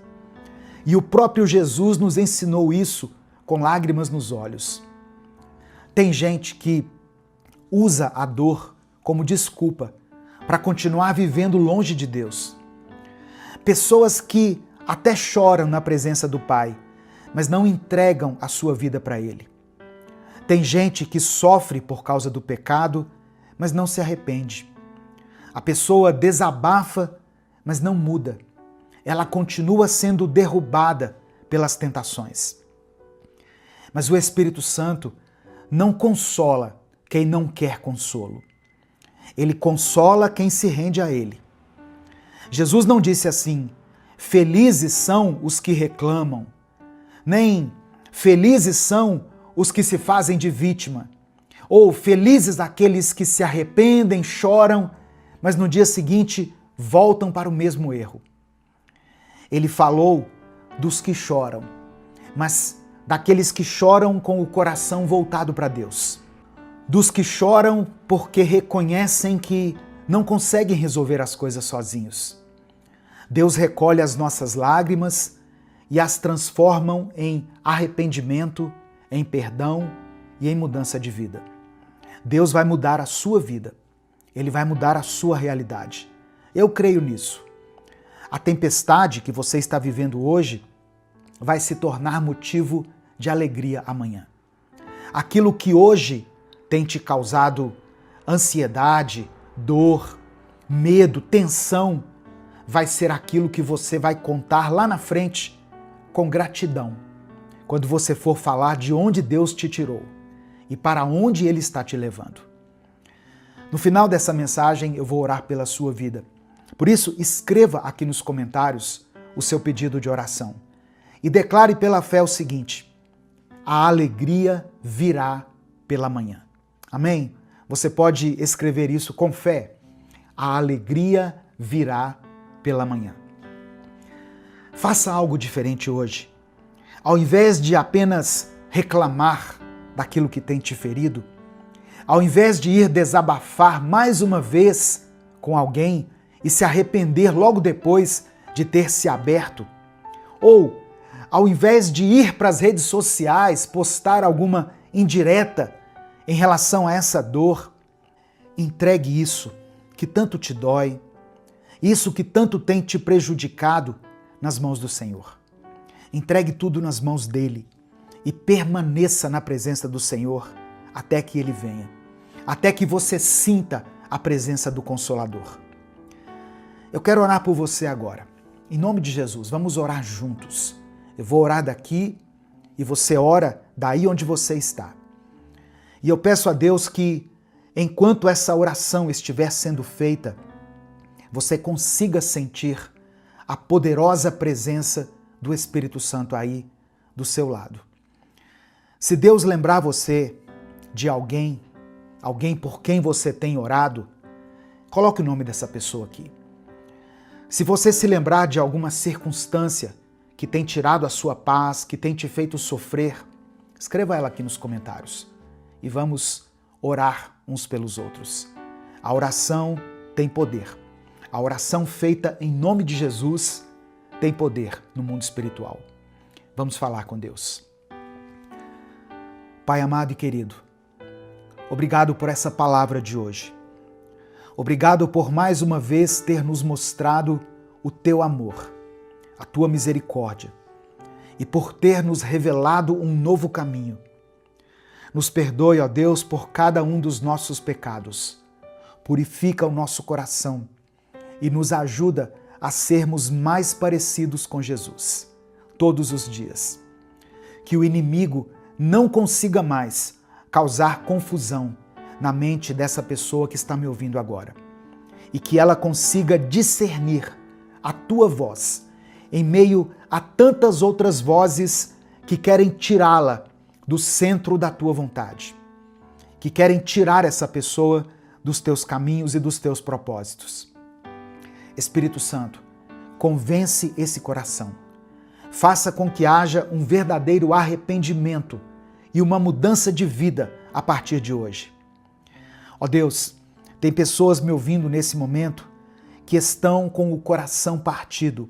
[SPEAKER 1] E o próprio Jesus nos ensinou isso com lágrimas nos olhos. Tem gente que usa a dor como desculpa para continuar vivendo longe de Deus. Pessoas que até choram na presença do Pai, mas não entregam a sua vida para Ele. Tem gente que sofre por causa do pecado, mas não se arrepende. A pessoa desabafa, mas não muda. Ela continua sendo derrubada pelas tentações. Mas o Espírito Santo não consola quem não quer consolo. Ele consola quem se rende a Ele. Jesus não disse assim: felizes são os que reclamam, nem felizes são os que se fazem de vítima, ou felizes aqueles que se arrependem, choram, mas no dia seguinte voltam para o mesmo erro. Ele falou dos que choram, mas daqueles que choram com o coração voltado para Deus. Dos que choram porque reconhecem que não conseguem resolver as coisas sozinhos. Deus recolhe as nossas lágrimas e as transformam em arrependimento, em perdão e em mudança de vida. Deus vai mudar a sua vida. Ele vai mudar a sua realidade. Eu creio nisso. A tempestade que você está vivendo hoje vai se tornar motivo de alegria amanhã. Aquilo que hoje tem te causado ansiedade, dor, medo, tensão, vai ser aquilo que você vai contar lá na frente com gratidão, quando você for falar de onde Deus te tirou e para onde Ele está te levando. No final dessa mensagem, eu vou orar pela sua vida. Por isso, escreva aqui nos comentários o seu pedido de oração. E declare pela fé o seguinte: a alegria virá pela manhã. Amém? Você pode escrever isso com fé. A alegria virá pela manhã. Faça algo diferente hoje. Ao invés de apenas reclamar daquilo que tem te ferido, ao invés de ir desabafar mais uma vez com alguém e se arrepender logo depois de ter se aberto, ou ao invés de ir para as redes sociais postar alguma indireta em relação a essa dor, entregue isso que tanto te dói, isso que tanto tem te prejudicado nas mãos do Senhor. Entregue tudo nas mãos dele e permaneça na presença do Senhor até que ele venha, até que você sinta a presença do Consolador. Eu quero orar por você agora. Em nome de Jesus, vamos orar juntos. Eu vou orar daqui e você ora daí onde você está. E eu peço a Deus que, enquanto essa oração estiver sendo feita, você consiga sentir a poderosa presença do Espírito Santo aí do seu lado. Se Deus lembrar você de alguém por quem você tem orado, coloque o nome dessa pessoa aqui. Se você se lembrar de alguma circunstância que tem tirado a sua paz, que tem te feito sofrer, escreva ela aqui nos comentários e vamos orar uns pelos outros. A oração tem poder. A oração feita em nome de Jesus tem poder no mundo espiritual. Vamos falar com Deus. Pai amado e querido, obrigado por essa palavra de hoje. Obrigado por mais uma vez ter nos mostrado o teu amor, a tua misericórdia e por ter nos revelado um novo caminho. Nos perdoe, ó Deus, por cada um dos nossos pecados. Purifica o nosso coração e nos ajuda a sermos mais parecidos com Jesus, todos os dias. Que o inimigo não consiga mais causar confusão na mente dessa pessoa que está me ouvindo agora. E que ela consiga discernir a tua voz em meio a tantas outras vozes que querem tirá-la do centro da tua vontade, que querem tirar essa pessoa dos teus caminhos e dos teus propósitos. Espírito Santo, convence esse coração. Faça com que haja um verdadeiro arrependimento e uma mudança de vida a partir de hoje. Ó Deus, tem pessoas me ouvindo nesse momento que estão com o coração partido.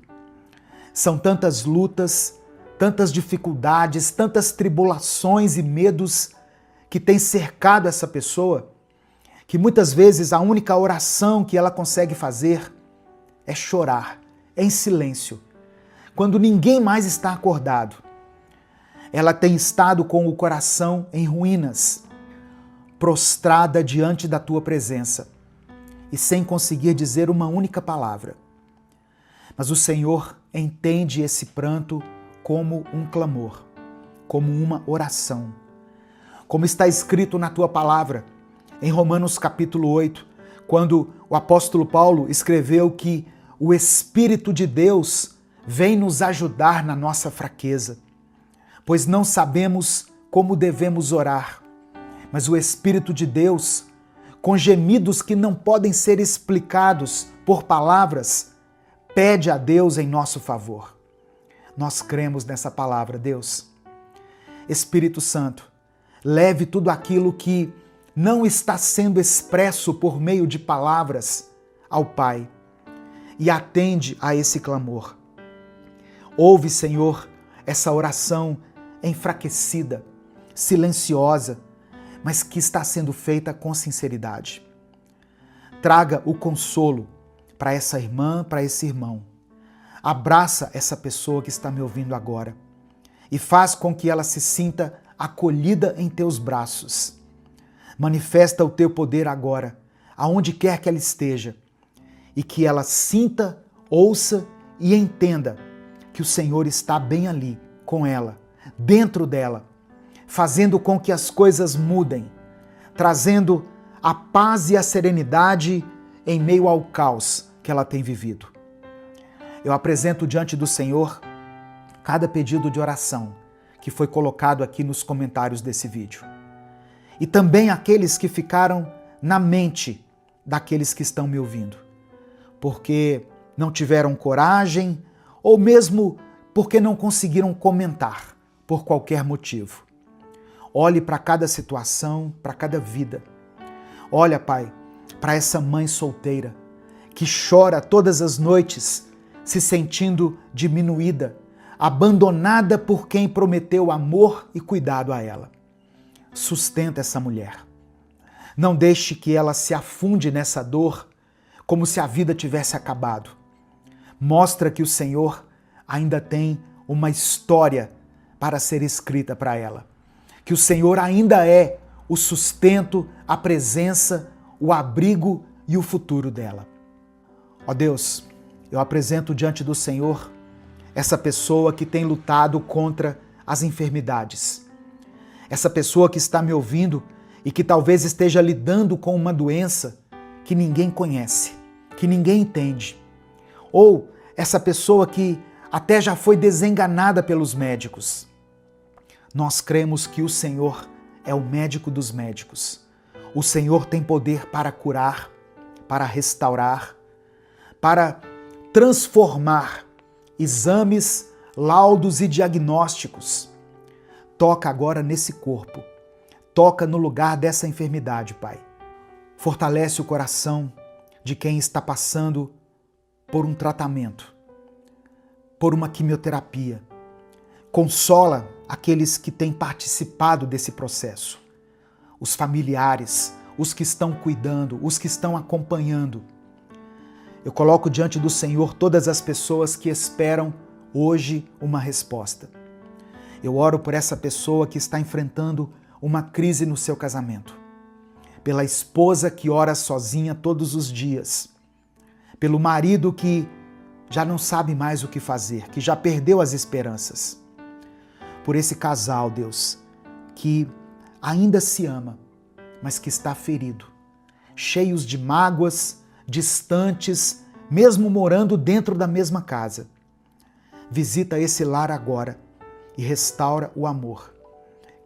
[SPEAKER 1] São tantas lutas, tantas dificuldades, tantas tribulações e medos que têm cercado essa pessoa, que muitas vezes a única oração que ela consegue fazer é chorar, em silêncio, quando ninguém mais está acordado. Ela tem estado com o coração em ruínas, prostrada diante da tua presença e sem conseguir dizer uma única palavra. Mas o Senhor entende esse pranto como um clamor, como uma oração. Como está escrito na tua palavra, em Romanos capítulo 8, quando o apóstolo Paulo escreveu que o Espírito de Deus vem nos ajudar na nossa fraqueza, pois não sabemos como devemos orar, mas o Espírito de Deus, com gemidos que não podem ser explicados por palavras, pede a Deus em nosso favor. Nós cremos nessa palavra, Deus. Espírito Santo, leve tudo aquilo que não está sendo expresso por meio de palavras ao Pai e atende a esse clamor. Ouve, Senhor, essa oração enfraquecida, silenciosa, mas que está sendo feita com sinceridade. Traga o consolo para essa irmã, para esse irmão. Abraça essa pessoa que está me ouvindo agora e faz com que ela se sinta acolhida em teus braços. Manifesta o teu poder agora, aonde quer que ela esteja, e que ela sinta, ouça e entenda que o Senhor está bem ali com ela, dentro dela, fazendo com que as coisas mudem, trazendo a paz e a serenidade em meio ao caos que ela tem vivido. Eu apresento diante do Senhor cada pedido de oração que foi colocado aqui nos comentários desse vídeo. E também aqueles que ficaram na mente daqueles que estão me ouvindo, porque não tiveram coragem ou mesmo porque não conseguiram comentar por qualquer motivo. Olhe para cada situação, para cada vida. Olha, Pai, para essa mãe solteira que chora todas as noites se sentindo diminuída, abandonada por quem prometeu amor e cuidado a ela. Sustenta essa mulher. Não deixe que ela se afunde nessa dor como se a vida tivesse acabado. Mostra que o Senhor ainda tem uma história para ser escrita para ela. Que o Senhor ainda é o sustento, a presença, o abrigo e o futuro dela. Ó Deus, eu apresento diante do Senhor essa pessoa que tem lutado contra as enfermidades. Essa pessoa que está me ouvindo e que talvez esteja lidando com uma doença que ninguém conhece, que ninguém entende. Ou essa pessoa que até já foi desenganada pelos médicos. Nós cremos que o Senhor é o médico dos médicos. O Senhor tem poder para curar, para restaurar, para transformar exames, laudos e diagnósticos. Toca agora nesse corpo. Toca no lugar dessa enfermidade, Pai. Fortalece o coração de quem está passando por um tratamento, por uma quimioterapia. Consola aqueles que têm participado desse processo. Os familiares, os que estão cuidando, os que estão acompanhando. Eu coloco diante do Senhor todas as pessoas que esperam hoje uma resposta. Eu oro por essa pessoa que está enfrentando uma crise no seu casamento, pela esposa que ora sozinha todos os dias, pelo marido que já não sabe mais o que fazer, que já perdeu as esperanças, por esse casal, Deus, que ainda se ama, mas que está ferido, cheios de mágoas, distantes, mesmo morando dentro da mesma casa. Visita esse lar agora e restaura o amor,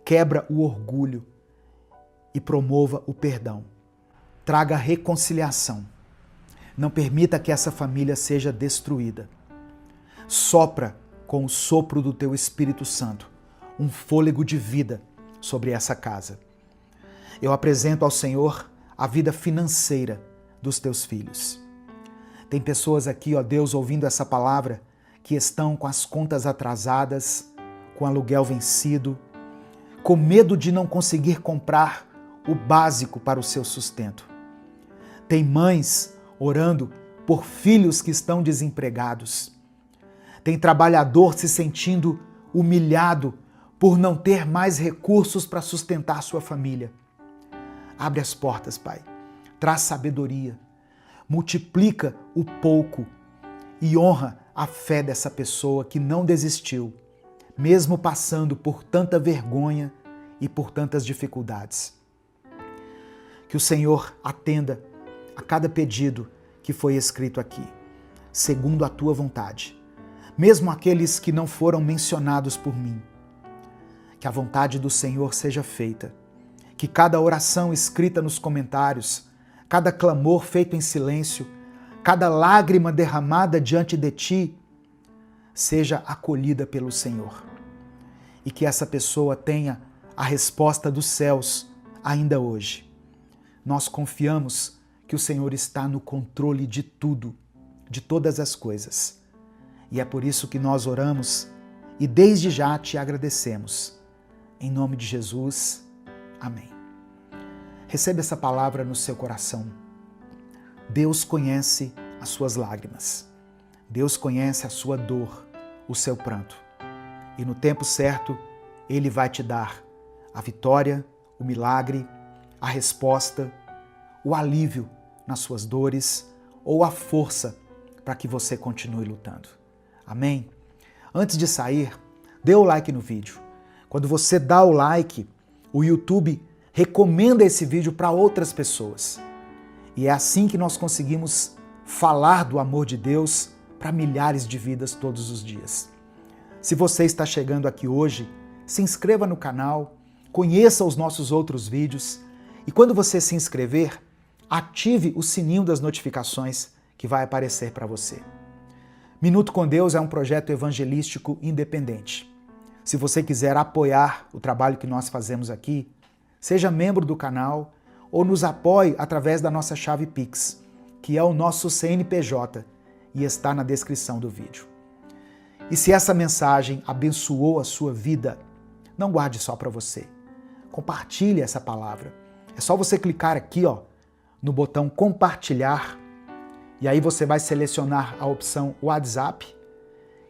[SPEAKER 1] quebra o orgulho e promova o perdão. Traga reconciliação. Não permita que essa família seja destruída. Sopra com o sopro do teu Espírito Santo um fôlego de vida sobre essa casa. Eu apresento ao Senhor a vida financeira dos teus filhos. Tem pessoas aqui, ó Deus, ouvindo essa palavra, que estão com as contas atrasadas, com aluguel vencido, com medo de não conseguir comprar o básico para o seu sustento. Tem mães orando por filhos que estão desempregados. Tem trabalhador se sentindo humilhado por não ter mais recursos para sustentar sua família. Abre as portas, Pai. Traz sabedoria. Multiplica o pouco e honra a fé dessa pessoa que não desistiu, mesmo passando por tanta vergonha e por tantas dificuldades. Que o Senhor atenda a cada pedido que foi escrito aqui, segundo a tua vontade, mesmo aqueles que não foram mencionados por mim. Que a vontade do Senhor seja feita, que cada oração escrita nos comentários, cada clamor feito em silêncio, cada lágrima derramada diante de ti, seja acolhida pelo Senhor. E que essa pessoa tenha a resposta dos céus ainda hoje. Nós confiamos que o Senhor está no controle de tudo, de todas as coisas. E é por isso que nós oramos e desde já te agradecemos. Em nome de Jesus, amém. Receba essa palavra no seu coração. Deus conhece as suas lágrimas. Deus conhece a sua dor, o seu pranto. E no tempo certo, Ele vai te dar a vitória, o milagre, a resposta, o alívio nas suas dores ou a força para que você continue lutando. Amém? Antes de sair, dê o like no vídeo. Quando você dá o like, o YouTube recomenda esse vídeo para outras pessoas. E é assim que nós conseguimos falar do amor de Deus para milhares de vidas todos os dias. Se você está chegando aqui hoje, se inscreva no canal, conheça os nossos outros vídeos e quando você se inscrever, ative o sininho das notificações que vai aparecer para você. Minuto com Deus é um projeto evangelístico independente. Se você quiser apoiar o trabalho que nós fazemos aqui, seja membro do canal ou nos apoie através da nossa chave Pix, que é o nosso CNPJ e está na descrição do vídeo. E se essa mensagem abençoou a sua vida, não guarde só para você. Compartilhe essa palavra. É só você clicar aqui, no botão compartilhar e aí você vai selecionar a opção WhatsApp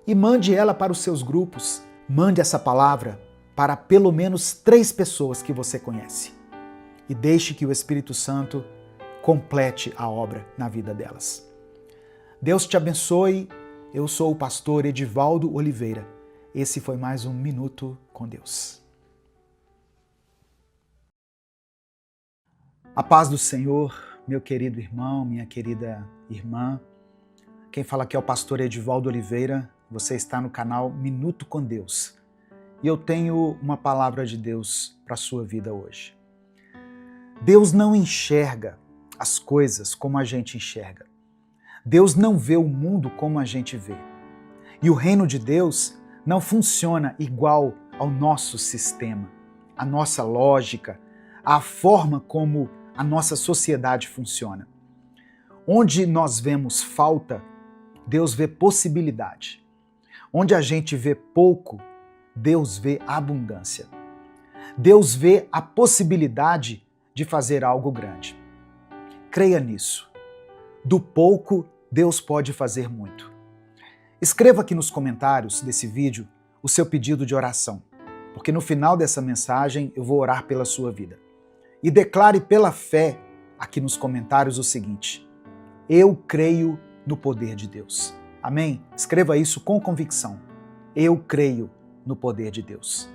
[SPEAKER 1] e mande ela para os seus grupos. Mande essa palavra para pelo menos 3 pessoas que você conhece e deixe que o Espírito Santo complete a obra na vida delas. Deus te abençoe. Eu sou o pastor Edivaldo Oliveira. Esse foi mais um Minuto com Deus. A paz do Senhor, meu querido irmão, minha querida irmã. Quem fala aqui é o pastor Edivaldo Oliveira. Você está no canal Minuto com Deus. E eu tenho uma palavra de Deus para a sua vida hoje. Deus não enxerga as coisas como a gente enxerga. Deus não vê o mundo como a gente vê. E o reino de Deus não funciona igual ao nosso sistema, à nossa lógica, à forma como a nossa sociedade funciona. Onde nós vemos falta, Deus vê possibilidade. Onde a gente vê pouco, Deus vê abundância. Deus vê a possibilidade de fazer algo grande. Creia nisso. Do pouco, Deus pode fazer muito. Escreva aqui nos comentários desse vídeo o seu pedido de oração, porque no final dessa mensagem eu vou orar pela sua vida. E declare pela fé aqui nos comentários o seguinte: eu creio no poder de Deus. Amém? Escreva isso com convicção. Eu creio no poder de Deus.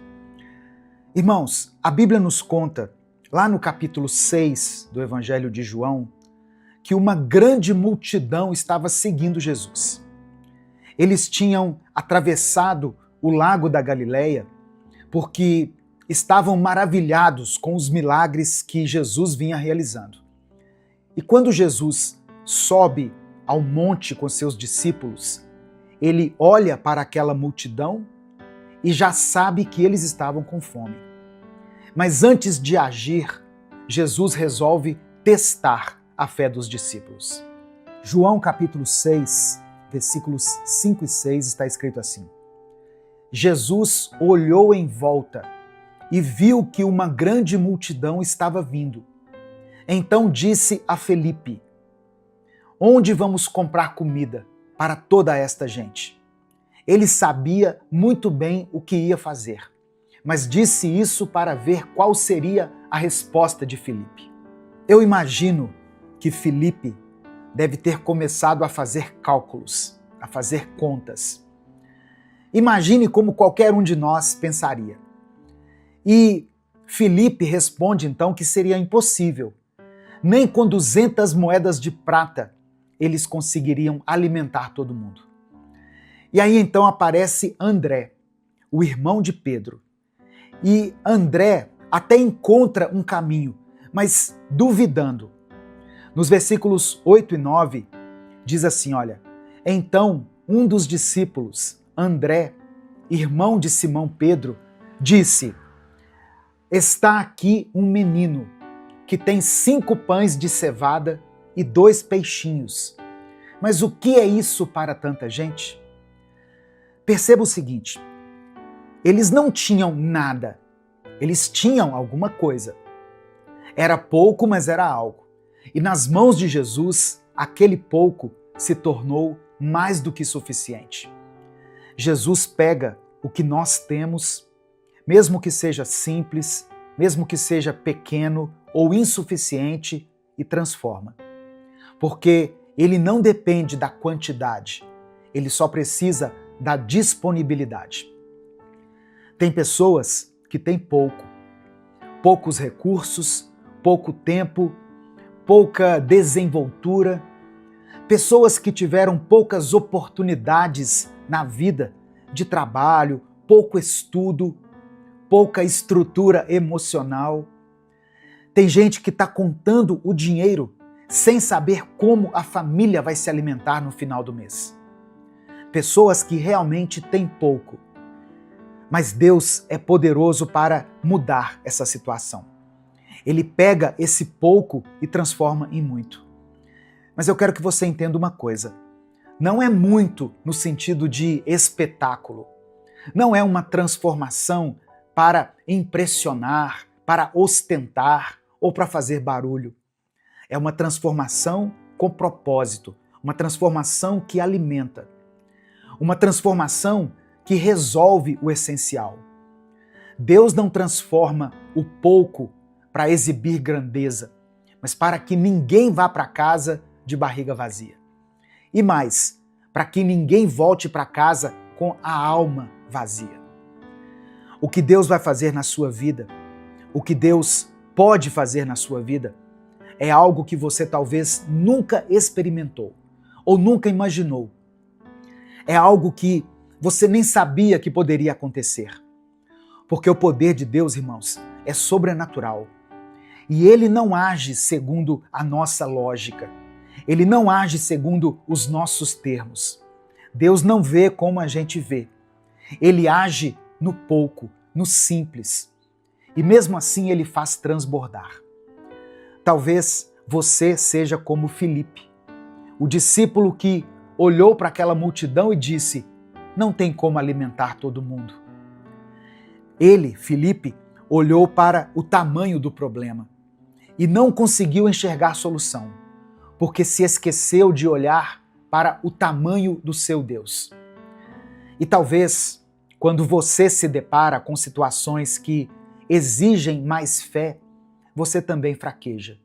[SPEAKER 1] Irmãos, a Bíblia nos conta, lá no capítulo 6 do Evangelho de João, que uma grande multidão estava seguindo Jesus. Eles tinham atravessado o lago da Galileia porque estavam maravilhados com os milagres que Jesus vinha realizando. E quando Jesus sobe ao monte com seus discípulos, ele olha para aquela multidão e já sabe que eles estavam com fome. Mas antes de agir, Jesus resolve testar a fé dos discípulos. João capítulo 6, versículos 5 e 6 está escrito assim: Jesus olhou em volta e viu que uma grande multidão estava vindo. Então disse a Felipe: onde vamos comprar comida para toda esta gente? Ele sabia muito bem o que ia fazer, mas disse isso para ver qual seria a resposta de Felipe. Eu imagino que Felipe deve ter começado a fazer cálculos, a fazer contas. Imagine como qualquer um de nós pensaria. E Felipe responde então que seria impossível. Nem com 200 moedas de prata eles conseguiriam alimentar todo mundo. E aí então aparece André, o irmão de Pedro. E André até encontra um caminho, mas duvidando. Nos versículos 8 e 9, diz assim, olha: então um dos discípulos, André, irmão de Simão Pedro, disse: está aqui um menino que tem 5 pães de cevada e 2 peixinhos. Mas o que é isso para tanta gente? Perceba o seguinte: eles não tinham nada, eles tinham alguma coisa. Era pouco, mas era algo. E nas mãos de Jesus, aquele pouco se tornou mais do que suficiente. Jesus pega o que nós temos, mesmo que seja simples, mesmo que seja pequeno ou insuficiente, e transforma. Porque ele não depende da quantidade, ele só precisa da disponibilidade. Tem pessoas que têm pouco, poucos recursos, pouco tempo, pouca desenvoltura, pessoas que tiveram poucas oportunidades na vida de trabalho, pouco estudo, pouca estrutura emocional. Tem gente que está contando o dinheiro sem saber como a família vai se alimentar no final do mês. Pessoas que realmente têm pouco. Mas Deus é poderoso para mudar essa situação. Ele pega esse pouco e transforma em muito. Mas eu quero que você entenda uma coisa. Não é muito no sentido de espetáculo. Não é uma transformação para impressionar, para ostentar ou para fazer barulho. É uma transformação com propósito, uma transformação que alimenta, uma transformação que resolve o essencial. Deus não transforma o pouco para exibir grandeza, mas para que ninguém vá para casa de barriga vazia. E mais, para que ninguém volte para casa com a alma vazia. O que Deus vai fazer na sua vida, o que Deus pode fazer na sua vida, é algo que você talvez nunca experimentou ou nunca imaginou. É algo que você nem sabia que poderia acontecer. Porque o poder de Deus, irmãos, é sobrenatural. E ele não age segundo a nossa lógica. Ele não age segundo os nossos termos. Deus não vê como a gente vê. Ele age no pouco, no simples. E mesmo assim ele faz transbordar. Talvez você seja como Filipe, o discípulo que olhou para aquela multidão e disse: não tem como alimentar todo mundo. Ele, Filipe, olhou para o tamanho do problema e não conseguiu enxergar solução, porque se esqueceu de olhar para o tamanho do seu Deus. E talvez, quando você se depara com situações que exigem mais fé, você também fraqueja.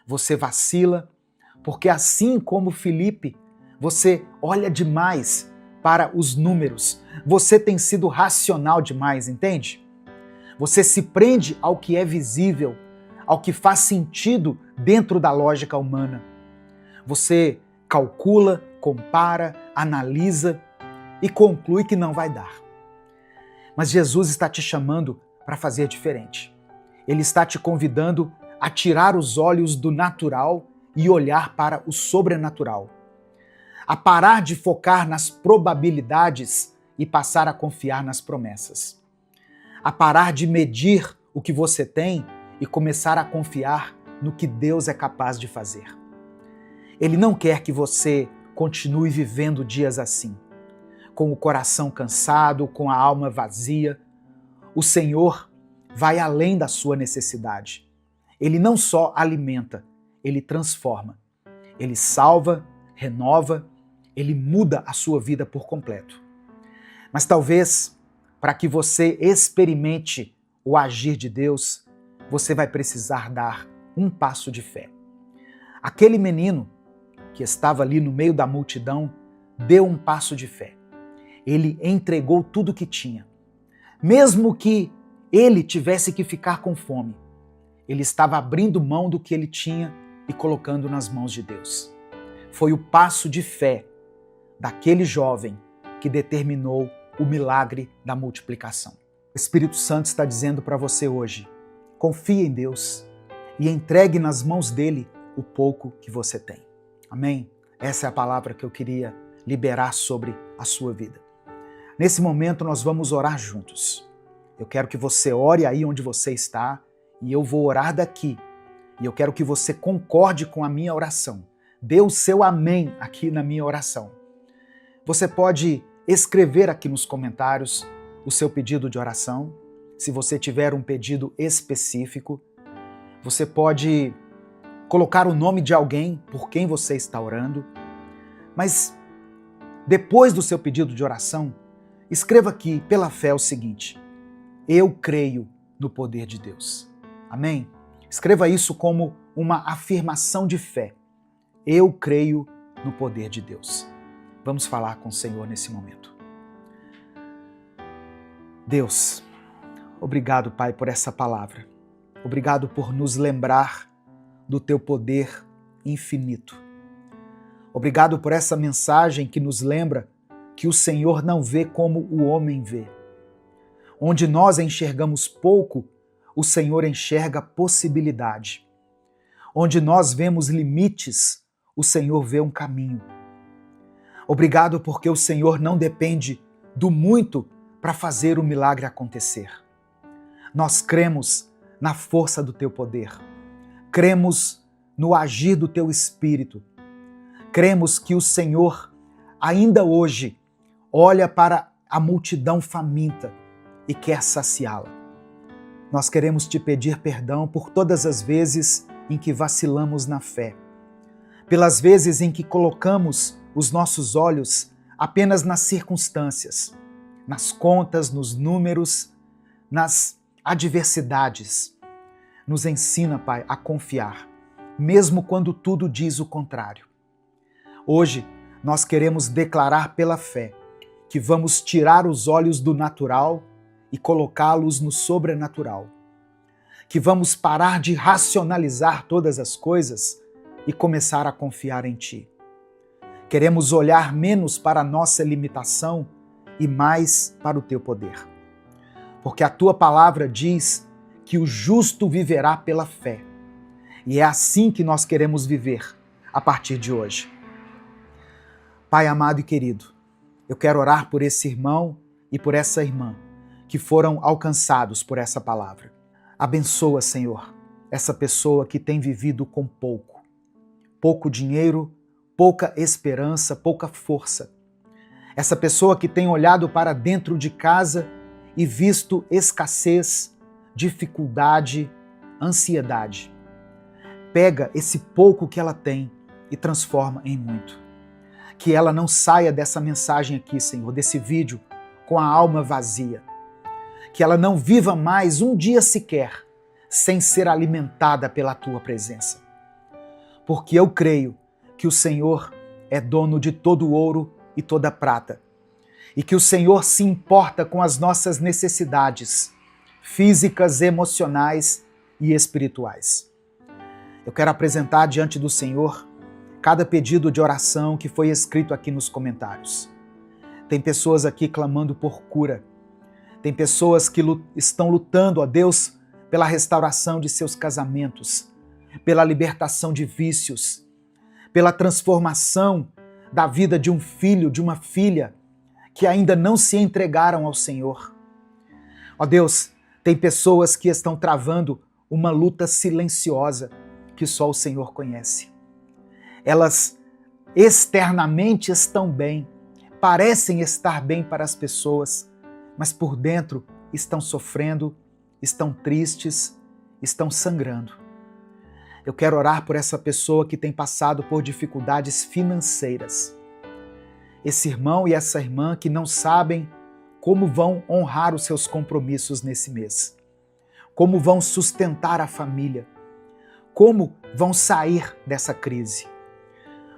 [SPEAKER 1] Você vacila, porque assim como Filipe, você olha demais para os números. Você tem sido racional demais, entende? Você se prende ao que é visível, ao que faz sentido dentro da lógica humana. Você calcula, compara, analisa e conclui que não vai dar. Mas Jesus está te chamando para fazer diferente. Ele está te convidando a tirar os olhos do natural e olhar para o sobrenatural. A parar de focar nas probabilidades e passar a confiar nas promessas. A parar de medir o que você tem e começar a confiar no que Deus é capaz de fazer. Ele não quer que você continue vivendo dias assim, com o coração cansado, com a alma vazia. O Senhor vai além da sua necessidade. Ele não só alimenta, ele transforma. Ele salva, renova, ele muda a sua vida por completo. Mas talvez, para que você experimente o agir de Deus, você vai precisar dar um passo de fé. Aquele menino que estava ali no meio da multidão deu um passo de fé. Ele entregou tudo o que tinha. Mesmo que ele tivesse que ficar com fome, ele estava abrindo mão do que ele tinha e colocando nas mãos de Deus. Foi o passo de fé daquele jovem que determinou o milagre da multiplicação. O Espírito Santo está dizendo para você hoje: confie em Deus e entregue nas mãos dele o pouco que você tem. Amém? Essa é a palavra que eu queria liberar sobre a sua vida. Nesse momento nós vamos orar juntos. Eu quero que você ore aí onde você está e eu vou orar daqui. E eu quero que você concorde com a minha oração. Dê o seu amém aqui na minha oração. Você pode escrever aqui nos comentários o seu pedido de oração. Se você tiver um pedido específico, você pode colocar o nome de alguém por quem você está orando. Mas depois do seu pedido de oração, escreva aqui pela fé o seguinte: eu creio no poder de Deus. Amém? Escreva isso como uma afirmação de fé. Eu creio no poder de Deus. Vamos falar com o Senhor nesse momento. Deus, obrigado, Pai, por essa palavra. Obrigado por nos lembrar do teu poder infinito. Obrigado por essa mensagem que nos lembra que o Senhor não vê como o homem vê. Onde nós enxergamos pouco, o Senhor enxerga possibilidade. Onde nós vemos limites, o Senhor vê um caminho. Obrigado porque o Senhor não depende do muito para fazer o milagre acontecer. Nós cremos na força do teu poder. Cremos no agir do teu Espírito. Cremos que o Senhor, ainda hoje, olha para a multidão faminta e quer saciá-la. Nós queremos te pedir perdão por todas as vezes em que vacilamos na fé, pelas vezes em que colocamos os nossos olhos apenas nas circunstâncias, nas contas, nos números, nas adversidades. Nos ensina, Pai, a confiar, mesmo quando tudo diz o contrário. Hoje, nós queremos declarar pela fé que vamos tirar os olhos do natural e colocá-los no sobrenatural. Que vamos parar de racionalizar todas as coisas e começar a confiar em Ti. Queremos olhar menos para a nossa limitação e mais para o Teu poder. Porque a Tua palavra diz que o justo viverá pela fé. E é assim que nós queremos viver a partir de hoje. Pai amado e querido, eu quero orar por esse irmão e por essa irmã que foram alcançados por essa palavra. Abençoa, Senhor, essa pessoa que tem vivido com pouco. Pouco dinheiro, pouca esperança, pouca força. Essa pessoa que tem olhado para dentro de casa e visto escassez, dificuldade, ansiedade. Pega esse pouco que ela tem e transforma em muito. Que ela não saia dessa mensagem aqui, Senhor, desse vídeo, com a alma vazia. Que ela não viva mais um dia sequer sem ser alimentada pela Tua presença. Porque eu creio que o Senhor é dono de todo o ouro e toda a prata. E que o Senhor se importa com as nossas necessidades físicas, emocionais e espirituais. Eu quero apresentar diante do Senhor cada pedido de oração que foi escrito aqui nos comentários. Tem pessoas aqui clamando por cura. Tem pessoas que estão lutando, ó Deus, pela restauração de seus casamentos, pela libertação de vícios, pela transformação da vida de um filho, de uma filha, que ainda não se entregaram ao Senhor. Ó Deus, tem pessoas que estão travando uma luta silenciosa que só o Senhor conhece. Elas externamente estão bem, parecem estar bem para as pessoas, mas por dentro estão sofrendo, estão tristes, estão sangrando. Eu quero orar por essa pessoa que tem passado por dificuldades financeiras. Esse irmão e essa irmã que não sabem como vão honrar os seus compromissos nesse mês, como vão sustentar a família, como vão sair dessa crise.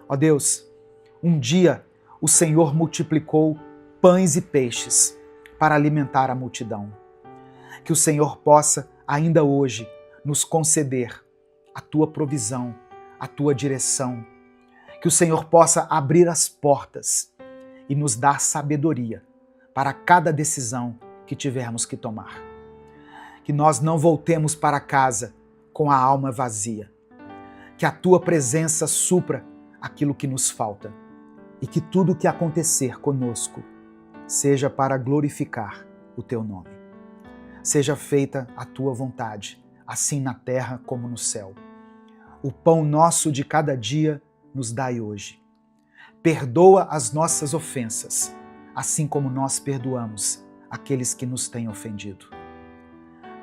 [SPEAKER 1] Ó Deus, um dia o Senhor multiplicou pães e peixes para alimentar a multidão. Que o Senhor possa, ainda hoje, nos conceder a Tua provisão, a Tua direção. Que o Senhor possa abrir as portas e nos dar sabedoria para cada decisão que tivermos que tomar. Que nós não voltemos para casa com a alma vazia. Que a Tua presença supra aquilo que nos falta e que tudo o que acontecer conosco seja para glorificar o Teu nome. Seja feita a Tua vontade, assim na terra como no céu. O pão nosso de cada dia nos dai hoje. Perdoa as nossas ofensas, assim como nós perdoamos aqueles que nos têm ofendido.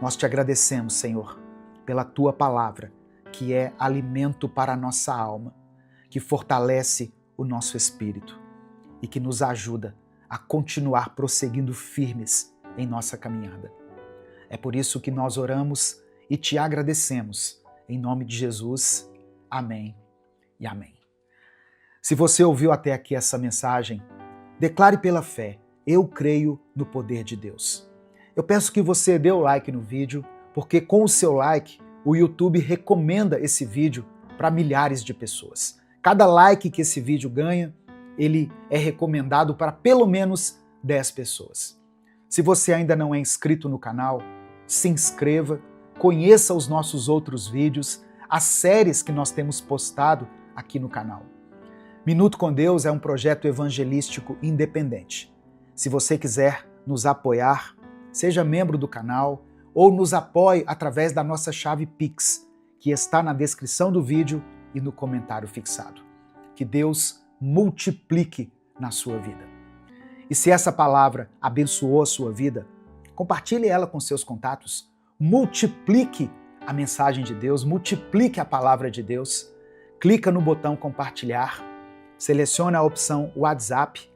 [SPEAKER 1] Nós te agradecemos, Senhor, pela Tua palavra, que é alimento para a nossa alma, que fortalece o nosso espírito e que nos ajuda a continuar prosseguindo firmes em nossa caminhada. É por isso que nós oramos e te agradecemos. Em nome de Jesus, amém e amém. Se você ouviu até aqui essa mensagem, declare pela fé: eu creio no poder de Deus. Eu peço que você dê o like no vídeo, porque com o seu like, o YouTube recomenda esse vídeo para milhares de pessoas. Cada like que esse vídeo ganha, ele é recomendado para pelo menos 10 pessoas. Se você ainda não é inscrito no canal, se inscreva, conheça os nossos outros vídeos, as séries que nós temos postado aqui no canal. Minuto com Deus é um projeto evangelístico independente. Se você quiser nos apoiar, seja membro do canal ou nos apoie através da nossa chave Pix, que está na descrição do vídeo e no comentário fixado. Que Deus multiplique na sua vida. E se essa palavra abençoou a sua vida, compartilhe ela com seus contatos, multiplique a mensagem de Deus, multiplique a palavra de Deus, clica no botão compartilhar, selecione a opção WhatsApp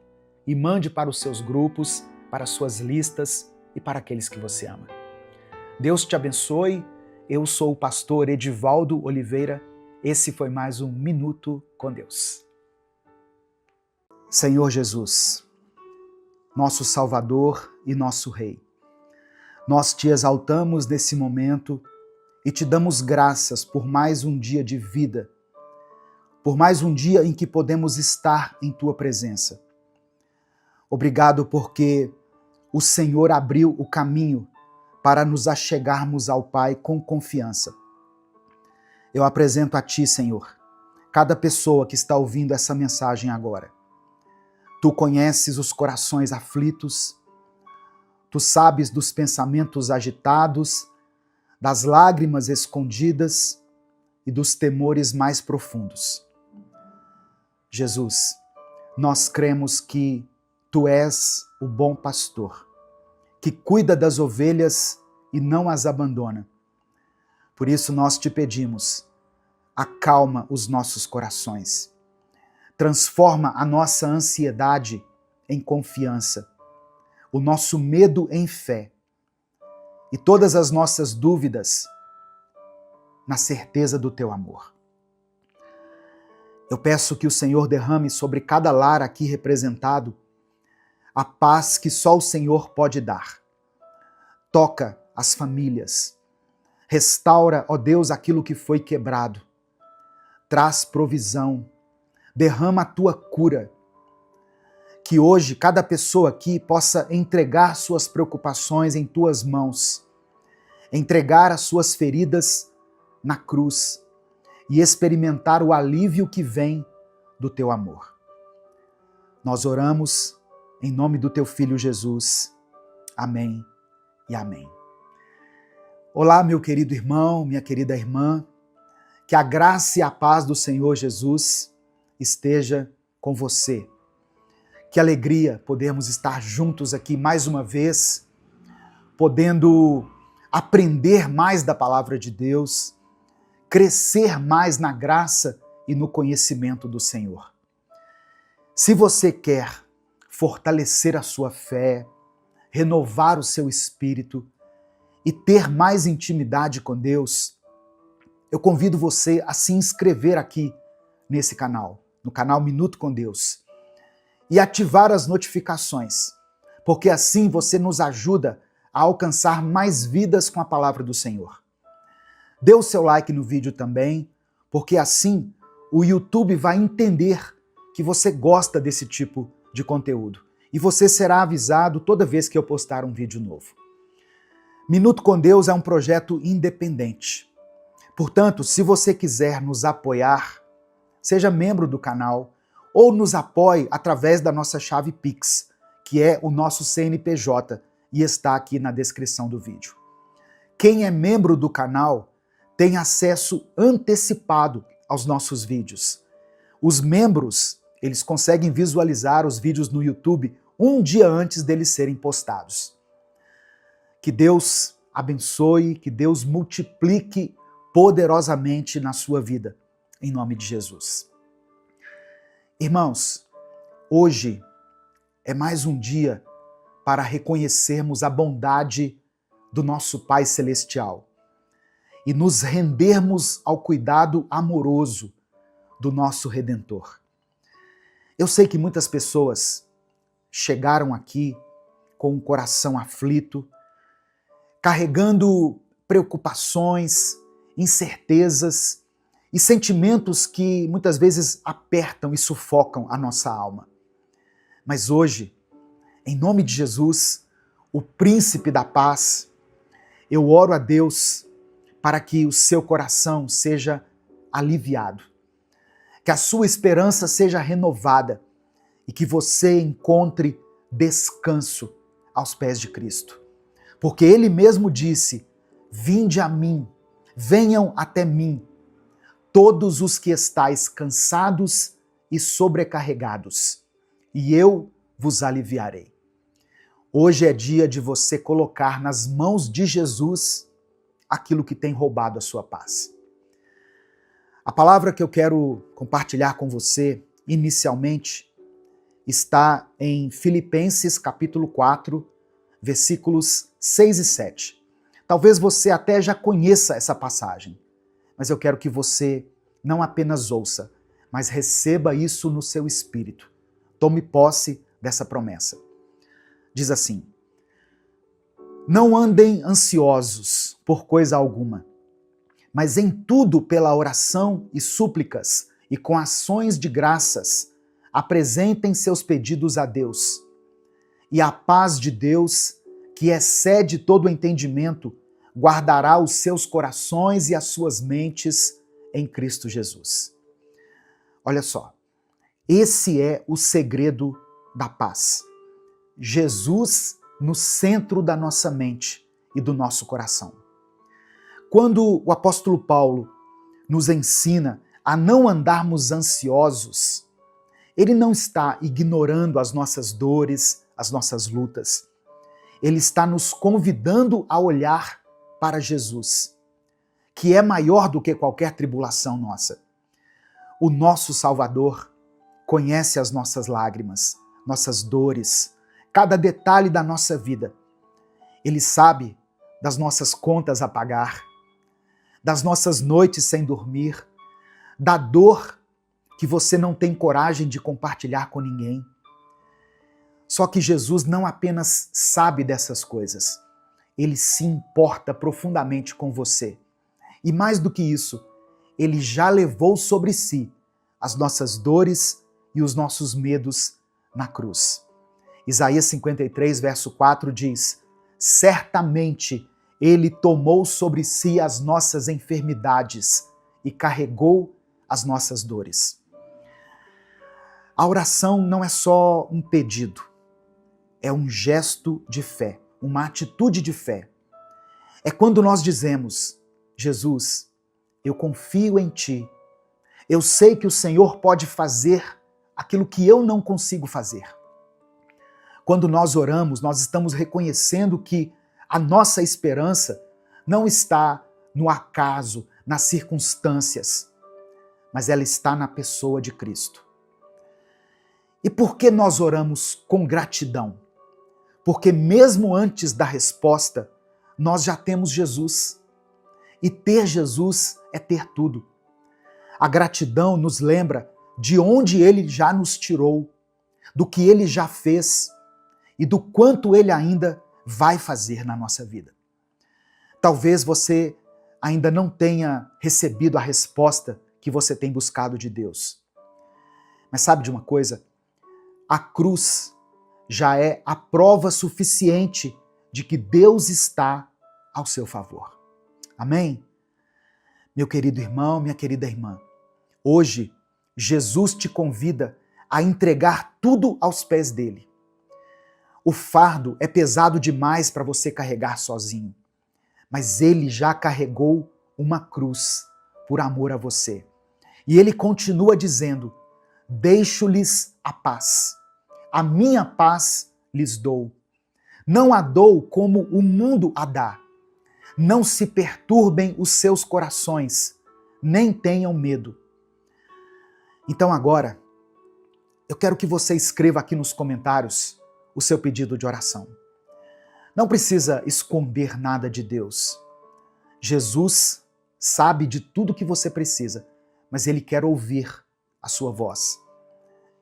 [SPEAKER 1] e mande para os seus grupos, para as suas listas e para aqueles que você ama. Deus te abençoe. Eu sou o pastor Edivaldo Oliveira. Esse foi mais um Minuto com Deus. Senhor Jesus, nosso Salvador e nosso Rei, nós te exaltamos nesse momento e te damos graças por mais um dia de vida, por mais um dia em que podemos estar em tua presença. Obrigado porque o Senhor abriu o caminho para nos achegarmos ao Pai com confiança. Eu apresento a Ti, Senhor, cada pessoa que está ouvindo essa mensagem agora. Tu conheces os corações aflitos, Tu sabes dos pensamentos agitados, das lágrimas escondidas e dos temores mais profundos. Jesus, nós cremos que Tu és o bom pastor, que cuida das ovelhas e não as abandona. Por isso nós te pedimos, acalma os nossos corações, transforma a nossa ansiedade em confiança, o nosso medo em fé e todas as nossas dúvidas na certeza do teu amor. Eu peço que o Senhor derrame sobre cada lar aqui representado a paz que só o Senhor pode dar. Toca as famílias. Restaura, ó Deus, aquilo que foi quebrado. Traz provisão. Derrama a tua cura. Que hoje cada pessoa aqui possa entregar suas preocupações em tuas mãos. Entregar as suas feridas na cruz e experimentar o alívio que vem do teu amor. Nós oramos em nome do teu Filho Jesus. Amém e amém. Olá, meu querido irmão, minha querida irmã. Que a graça e a paz do Senhor Jesus esteja com você. Que alegria podermos estar juntos aqui mais uma vez, podendo aprender mais da palavra de Deus, crescer mais na graça e no conhecimento do Senhor. Se você quer fortalecer a sua fé, renovar o seu espírito e ter mais intimidade com Deus, eu convido você a se inscrever aqui nesse canal, no canal Minuto com Deus, e ativar as notificações, porque assim você nos ajuda a alcançar mais vidas com a palavra do Senhor. Dê o seu like no vídeo também, porque assim o YouTube vai entender que você gosta desse tipo de conteúdo e você será avisado toda vez que eu postar um vídeo novo. Minuto com Deus é um projeto independente. Portanto, se você quiser nos apoiar, seja membro do canal ou nos apoie através da nossa chave Pix, que é o nosso CNPJ e está aqui na descrição do vídeo. Quem é membro do canal tem acesso antecipado aos nossos vídeos. Os membros, eles conseguem visualizar os vídeos no YouTube um dia antes deles serem postados. Que Deus abençoe, que Deus multiplique poderosamente na sua vida, em nome de Jesus. Irmãos, hoje é mais um dia para reconhecermos a bondade do nosso Pai Celestial e nos rendermos ao cuidado amoroso do nosso Redentor. Eu sei que muitas pessoas chegaram aqui com o coração aflito, carregando preocupações, incertezas e sentimentos que muitas vezes apertam e sufocam a nossa alma. Mas hoje, em nome de Jesus, o Príncipe da Paz, eu oro a Deus para que o seu coração seja aliviado, que a sua esperança seja renovada e que você encontre descanso aos pés de Cristo. Porque Ele mesmo disse: vinde a mim, venham até mim, todos os que estáis cansados e sobrecarregados, e eu vos aliviarei. Hoje é dia de você colocar nas mãos de Jesus aquilo que tem roubado a sua paz. A palavra que eu quero compartilhar com você, inicialmente, está em Filipenses capítulo 4, versículos 6 e 7. Talvez você até já conheça essa passagem, mas eu quero que você não apenas ouça, mas receba isso no seu espírito. Tome posse dessa promessa. Diz assim: não andem ansiosos por coisa alguma, mas em tudo pela oração e súplicas e com ações de graças, apresentem seus pedidos a Deus. E a paz de Deus, que excede todo o entendimento, guardará os seus corações e as suas mentes em Cristo Jesus. Olha só, esse é o segredo da paz. Jesus no centro da nossa mente e do nosso coração. Quando o apóstolo Paulo nos ensina a não andarmos ansiosos, ele não está ignorando as nossas dores, as nossas lutas. Ele está nos convidando a olhar para Jesus, que é maior do que qualquer tribulação nossa. O nosso Salvador conhece as nossas lágrimas, nossas dores, cada detalhe da nossa vida. Ele sabe das nossas contas a pagar, das nossas noites sem dormir, da dor que você não tem coragem de compartilhar com ninguém. Só que Jesus não apenas sabe dessas coisas, ele se importa profundamente com você. E mais do que isso, ele já levou sobre si as nossas dores e os nossos medos na cruz. Isaías 53, verso 4 diz: certamente ele tomou sobre si as nossas enfermidades e carregou as nossas dores. A oração não é só um pedido, é um gesto de fé, uma atitude de fé. É quando nós dizemos: Jesus, eu confio em Ti, eu sei que o Senhor pode fazer aquilo que eu não consigo fazer. Quando nós oramos, nós estamos reconhecendo que a nossa esperança não está no acaso, nas circunstâncias, mas ela está na pessoa de Cristo. E por que nós oramos com gratidão? Porque mesmo antes da resposta, nós já temos Jesus. E ter Jesus é ter tudo. A gratidão nos lembra de onde Ele já nos tirou, do que Ele já fez e do quanto Ele ainda vai fazer na nossa vida. Talvez você ainda não tenha recebido a resposta que você tem buscado de Deus. Mas sabe de uma coisa? A cruz já é a prova suficiente de que Deus está ao seu favor. Amém? Meu querido irmão, minha querida irmã, hoje Jesus te convida a entregar tudo aos pés dele. O fardo é pesado demais para você carregar sozinho, mas ele já carregou uma cruz por amor a você. E ele continua dizendo: deixo-lhes a paz. A minha paz lhes dou. Não a dou como o mundo a dá. Não se perturbem os seus corações, nem tenham medo. Então agora, eu quero que você escreva aqui nos comentários o seu pedido de oração. Não precisa esconder nada de Deus. Jesus sabe de tudo que você precisa, mas Ele quer ouvir a sua voz.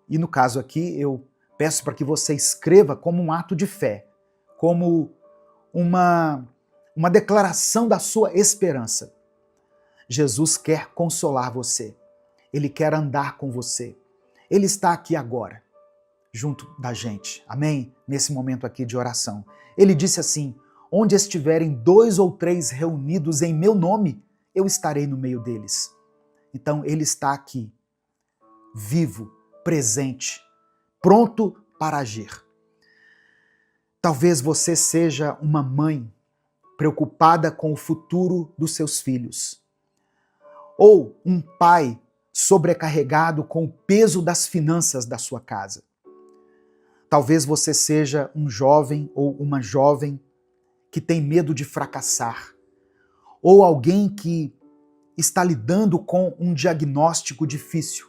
[SPEAKER 1] E no caso aqui, eu peço para que você escreva como um ato de fé, como uma declaração da sua esperança. Jesus quer consolar você. Ele quer andar com você. Ele está aqui agora, junto da gente. Amém? Nesse momento aqui de oração. Ele disse assim: onde estiverem 2 ou 3 reunidos em meu nome, eu estarei no meio deles. Então ele está aqui, vivo, presente, pronto para agir. Talvez você seja uma mãe preocupada com o futuro dos seus filhos, ou um pai sobrecarregado com o peso das finanças da sua casa. Talvez você seja um jovem ou uma jovem que tem medo de fracassar, ou alguém que está lidando com um diagnóstico difícil.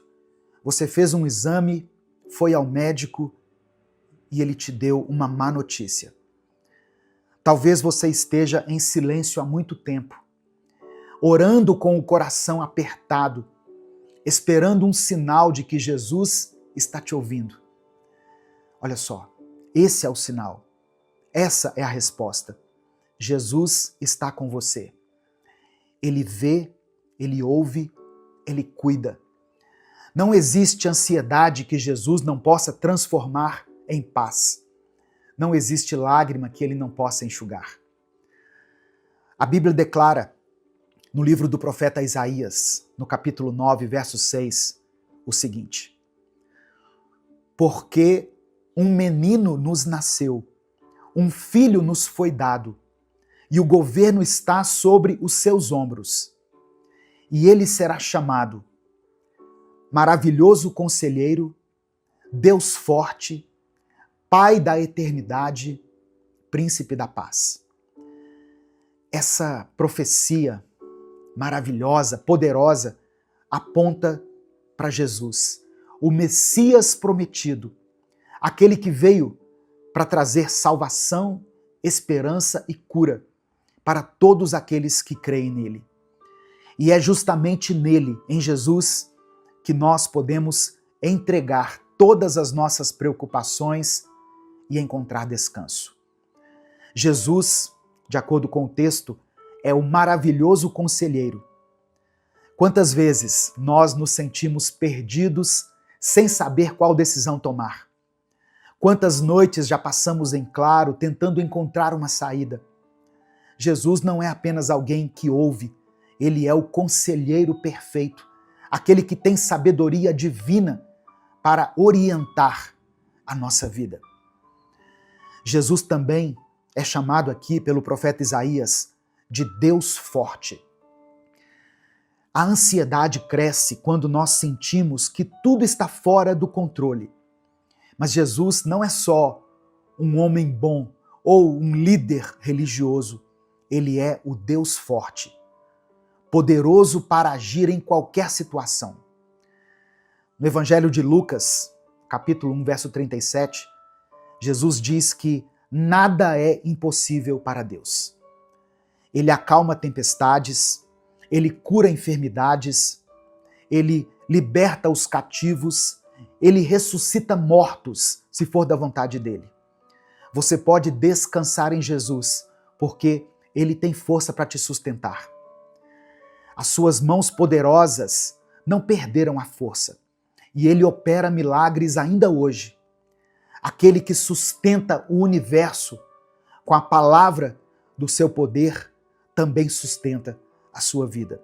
[SPEAKER 1] Você fez um exame, foi ao médico e ele te deu uma má notícia. Talvez você esteja em silêncio há muito tempo, orando com o coração apertado, esperando um sinal de que Jesus está te ouvindo. Olha só, esse é o sinal. Essa é a resposta. Jesus está com você. Ele vê, ele ouve, ele cuida. Não existe ansiedade que Jesus não possa transformar em paz. Não existe lágrima que ele não possa enxugar. A Bíblia declara, no livro do profeta Isaías, no capítulo 9, verso 6, o seguinte: porque um menino nos nasceu, um filho nos foi dado, e o governo está sobre os seus ombros. E ele será chamado Maravilhoso Conselheiro, Deus Forte, Pai da Eternidade, Príncipe da Paz. Essa profecia maravilhosa, poderosa, aponta para Jesus, o Messias prometido, aquele que veio para trazer salvação, esperança e cura para todos aqueles que creem nele. E é justamente nele, em Jesus, que nós podemos entregar todas as nossas preocupações e encontrar descanso. Jesus, de acordo com o texto, é o maravilhoso conselheiro. Quantas vezes nós nos sentimos perdidos sem saber qual decisão tomar? Quantas noites já passamos em claro tentando encontrar uma saída? Jesus não é apenas alguém que ouve, ele é o conselheiro perfeito, aquele que tem sabedoria divina para orientar a nossa vida. Jesus também é chamado aqui pelo profeta Isaías de Deus forte. A ansiedade cresce quando nós sentimos que tudo está fora do controle. Mas Jesus não é só um homem bom ou um líder religioso. Ele é o Deus forte, poderoso para agir em qualquer situação. No Evangelho de Lucas, capítulo 1, verso 37, Jesus diz que nada é impossível para Deus. Ele acalma tempestades, ele cura enfermidades, ele liberta os cativos, ele ressuscita mortos, se for da vontade dele. Você pode descansar em Jesus, porque ele tem força para te sustentar. As suas mãos poderosas não perderam a força, e ele opera milagres ainda hoje. Aquele que sustenta o universo com a palavra do seu poder também sustenta a sua vida.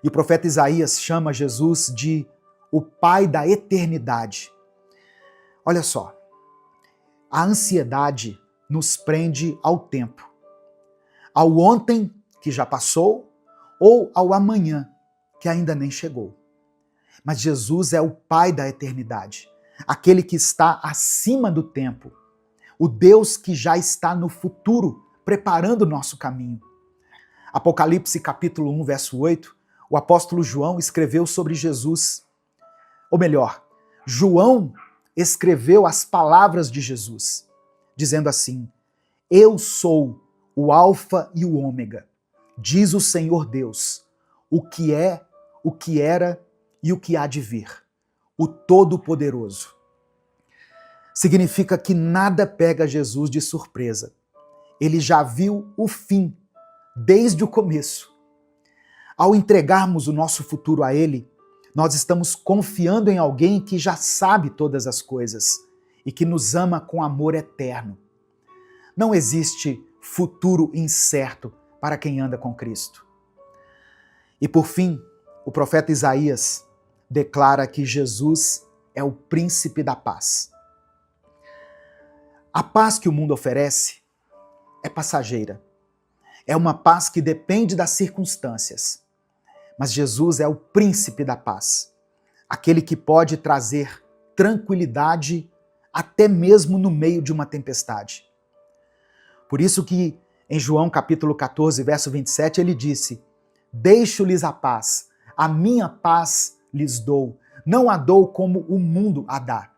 [SPEAKER 1] E o profeta Isaías chama Jesus de o Pai da Eternidade. Olha só, a ansiedade nos prende ao tempo, ao ontem que já passou ou ao amanhã que ainda nem chegou. Mas Jesus é o Pai da eternidade, aquele que está acima do tempo, o Deus que já está no futuro, preparando o nosso caminho. Apocalipse capítulo 1, verso 8, o apóstolo João escreveu sobre Jesus. Ou melhor, João escreveu as palavras de Jesus, dizendo assim: eu sou o Alfa e o Ômega, diz o Senhor Deus, o que é, o que era e o que há de vir, o Todo-Poderoso. Significa que nada pega Jesus de surpresa. ele já viu o fim desde o começo. Ao entregarmos o nosso futuro a ele, nós estamos confiando em alguém que já sabe todas as coisas e que nos ama com amor eterno. Não existe futuro incerto para quem anda com Cristo. E por fim, o profeta Isaías declara que Jesus é o príncipe da paz. A paz que o mundo oferece é passageira. É uma paz que depende das circunstâncias. Mas Jesus é o príncipe da paz, aquele que pode trazer tranquilidade até mesmo no meio de uma tempestade. Por isso que em João capítulo 14, verso 27, ele disse: deixo-lhes a paz, a minha paz lhes dou, não a dou como o mundo a dá.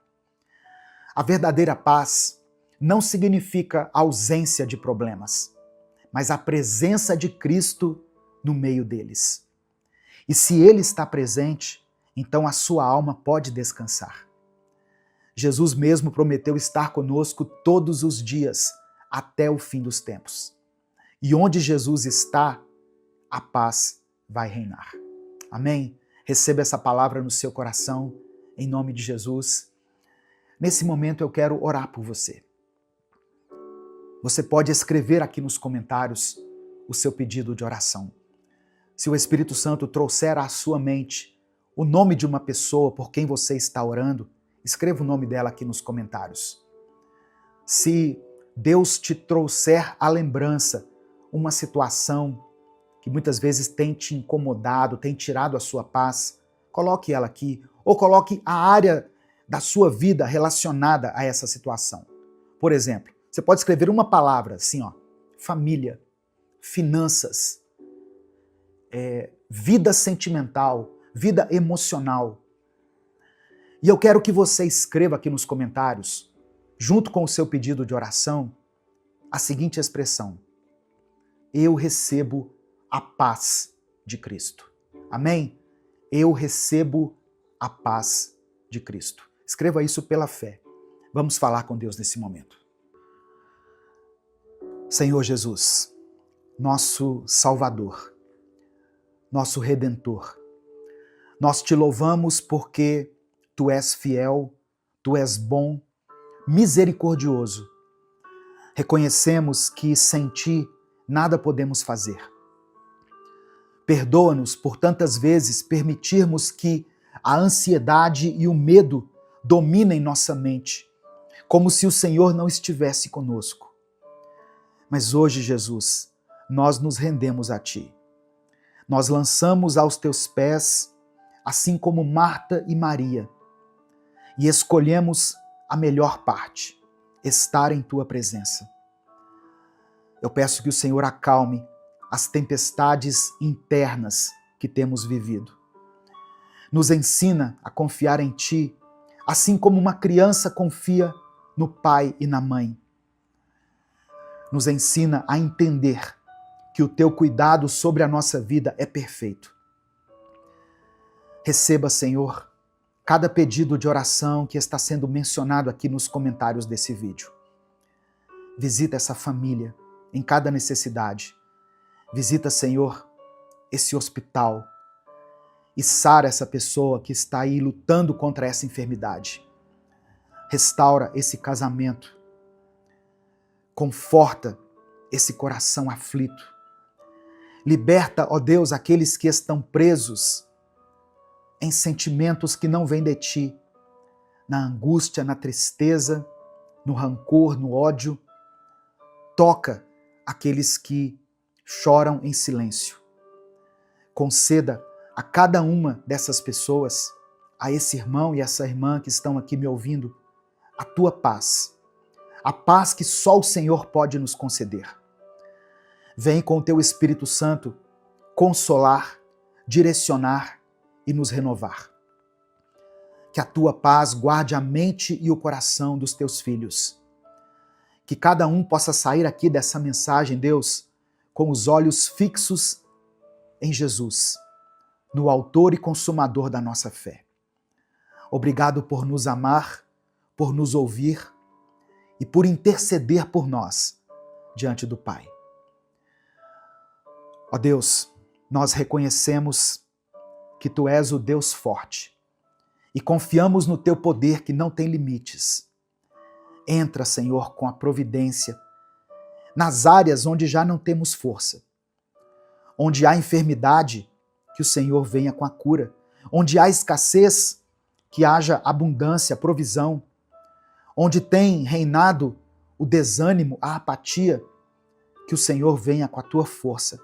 [SPEAKER 1] A verdadeira paz não significa ausência de problemas, mas a presença de Cristo no meio deles. E se ele está presente, então a sua alma pode descansar. Jesus mesmo prometeu estar conosco todos os dias, até o fim dos tempos. E onde Jesus está, a paz vai reinar. Amém? Receba essa palavra no seu coração, em nome de Jesus. Nesse momento eu quero orar por você. Você pode escrever aqui nos comentários o seu pedido de oração. Se o Espírito Santo trouxer à sua mente o nome de uma pessoa por quem você está orando, escreva o nome dela aqui nos comentários. Se Deus te trouxer à lembrança uma situação que muitas vezes tem te incomodado, tem tirado a sua paz, coloque ela aqui, ou coloque a área da sua vida relacionada a essa situação. Por exemplo, você pode escrever uma palavra assim, família, finanças, vida sentimental, vida emocional. E eu quero que você escreva aqui nos comentários, junto com o seu pedido de oração, a seguinte expressão: eu recebo a paz de Cristo. Amém? Eu recebo a paz de Cristo. Escreva isso pela fé. Vamos falar com Deus nesse momento. Senhor Jesus, nosso Salvador, nosso Redentor, nós te louvamos porque tu és fiel, tu és bom, misericordioso. Reconhecemos que sem ti nada podemos fazer. Perdoa-nos por tantas vezes permitirmos que a ansiedade e o medo dominem nossa mente, como se o Senhor não estivesse conosco. Mas hoje, Jesus, nós nos rendemos a ti. Nós lançamos aos teus pés, assim como Marta e Maria, e escolhemos a melhor parte, estar em tua presença. Eu peço que o Senhor acalme as tempestades internas que temos vivido. Nos ensina a confiar em ti, assim como uma criança confia no pai e na mãe. Nos ensina a entender que o teu cuidado sobre a nossa vida é perfeito. Receba, Senhor, cada pedido de oração que está sendo mencionado aqui nos comentários desse vídeo. Visita essa família em cada necessidade. Visita, Senhor, esse hospital e sara essa pessoa que está aí lutando contra essa enfermidade. Restaura esse casamento. Conforta esse coração aflito. Liberta, ó Deus, aqueles que estão presos em sentimentos que não vêm de ti, na angústia, na tristeza, no rancor, no ódio. Toca aqueles que choram em silêncio. Conceda a cada uma dessas pessoas, a esse irmão e essa irmã que estão aqui me ouvindo, a tua paz. A paz que só o Senhor pode nos conceder. Vem com o teu Espírito Santo consolar, direcionar e nos renovar. Que a tua paz guarde a mente e o coração dos teus filhos. Que cada um possa sair aqui dessa mensagem, Deus, com os olhos fixos em Jesus, no autor e consumador da nossa fé. Obrigado por nos amar, por nos ouvir e por interceder por nós, diante do Pai. Ó Deus, nós reconhecemos que Tu és o Deus forte e confiamos no Teu poder que não tem limites. Entra, Senhor, com a providência nas áreas onde já não temos força, onde há enfermidade, que o Senhor venha com a cura, onde há escassez, que haja abundância, provisão, onde tem reinado o desânimo, a apatia, que o Senhor venha com a Tua força.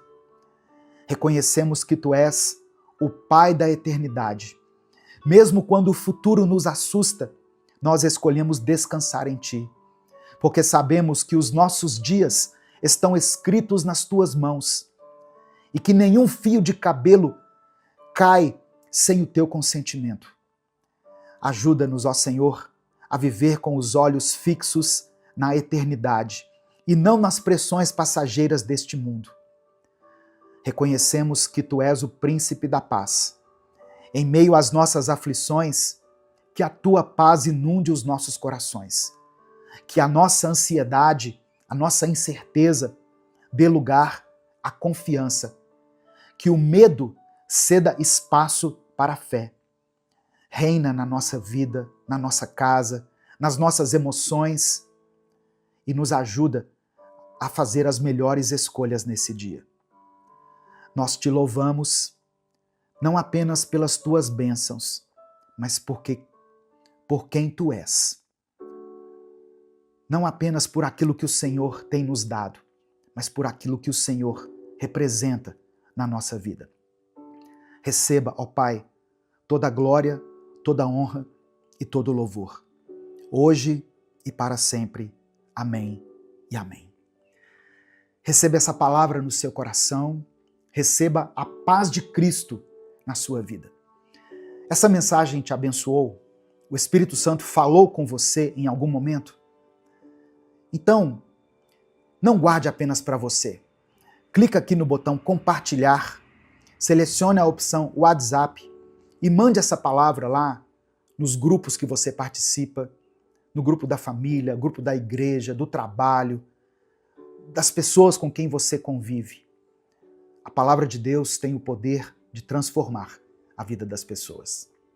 [SPEAKER 1] Reconhecemos que Tu és o Pai da eternidade. Mesmo quando o futuro nos assusta, nós escolhemos descansar em Ti, porque sabemos que os nossos dias estão escritos nas Tuas mãos e que nenhum fio de cabelo cai sem o Teu consentimento. Ajuda-nos, ó Senhor, a viver com os olhos fixos na eternidade e não nas pressões passageiras deste mundo. Reconhecemos que Tu és o príncipe da paz. Em meio às nossas aflições, que a Tua paz inunde os nossos corações. Que a nossa ansiedade, a nossa incerteza dê lugar à confiança. Que o medo ceda espaço para a fé. Reina na nossa vida, na nossa casa, nas nossas emoções e nos ajuda a fazer as melhores escolhas nesse dia. Nós Te louvamos, não apenas pelas Tuas bênçãos, mas por quem Tu és. Não apenas por aquilo que o Senhor tem nos dado, mas por aquilo que o Senhor representa na nossa vida. Receba, ó Pai, toda a glória, toda a honra e todo o louvor, hoje e para sempre. Amém e amém. Receba essa palavra no seu coração, receba a paz de Cristo na sua vida. Essa mensagem te abençoou? O Espírito Santo falou com você em algum momento? Então, não guarde apenas para você. Clica aqui no botão compartilhar, selecione a opção WhatsApp e mande essa palavra lá nos grupos que você participa, no grupo da família, grupo da igreja, do trabalho, das pessoas com quem você convive. A palavra de Deus tem o poder de transformar a vida das pessoas.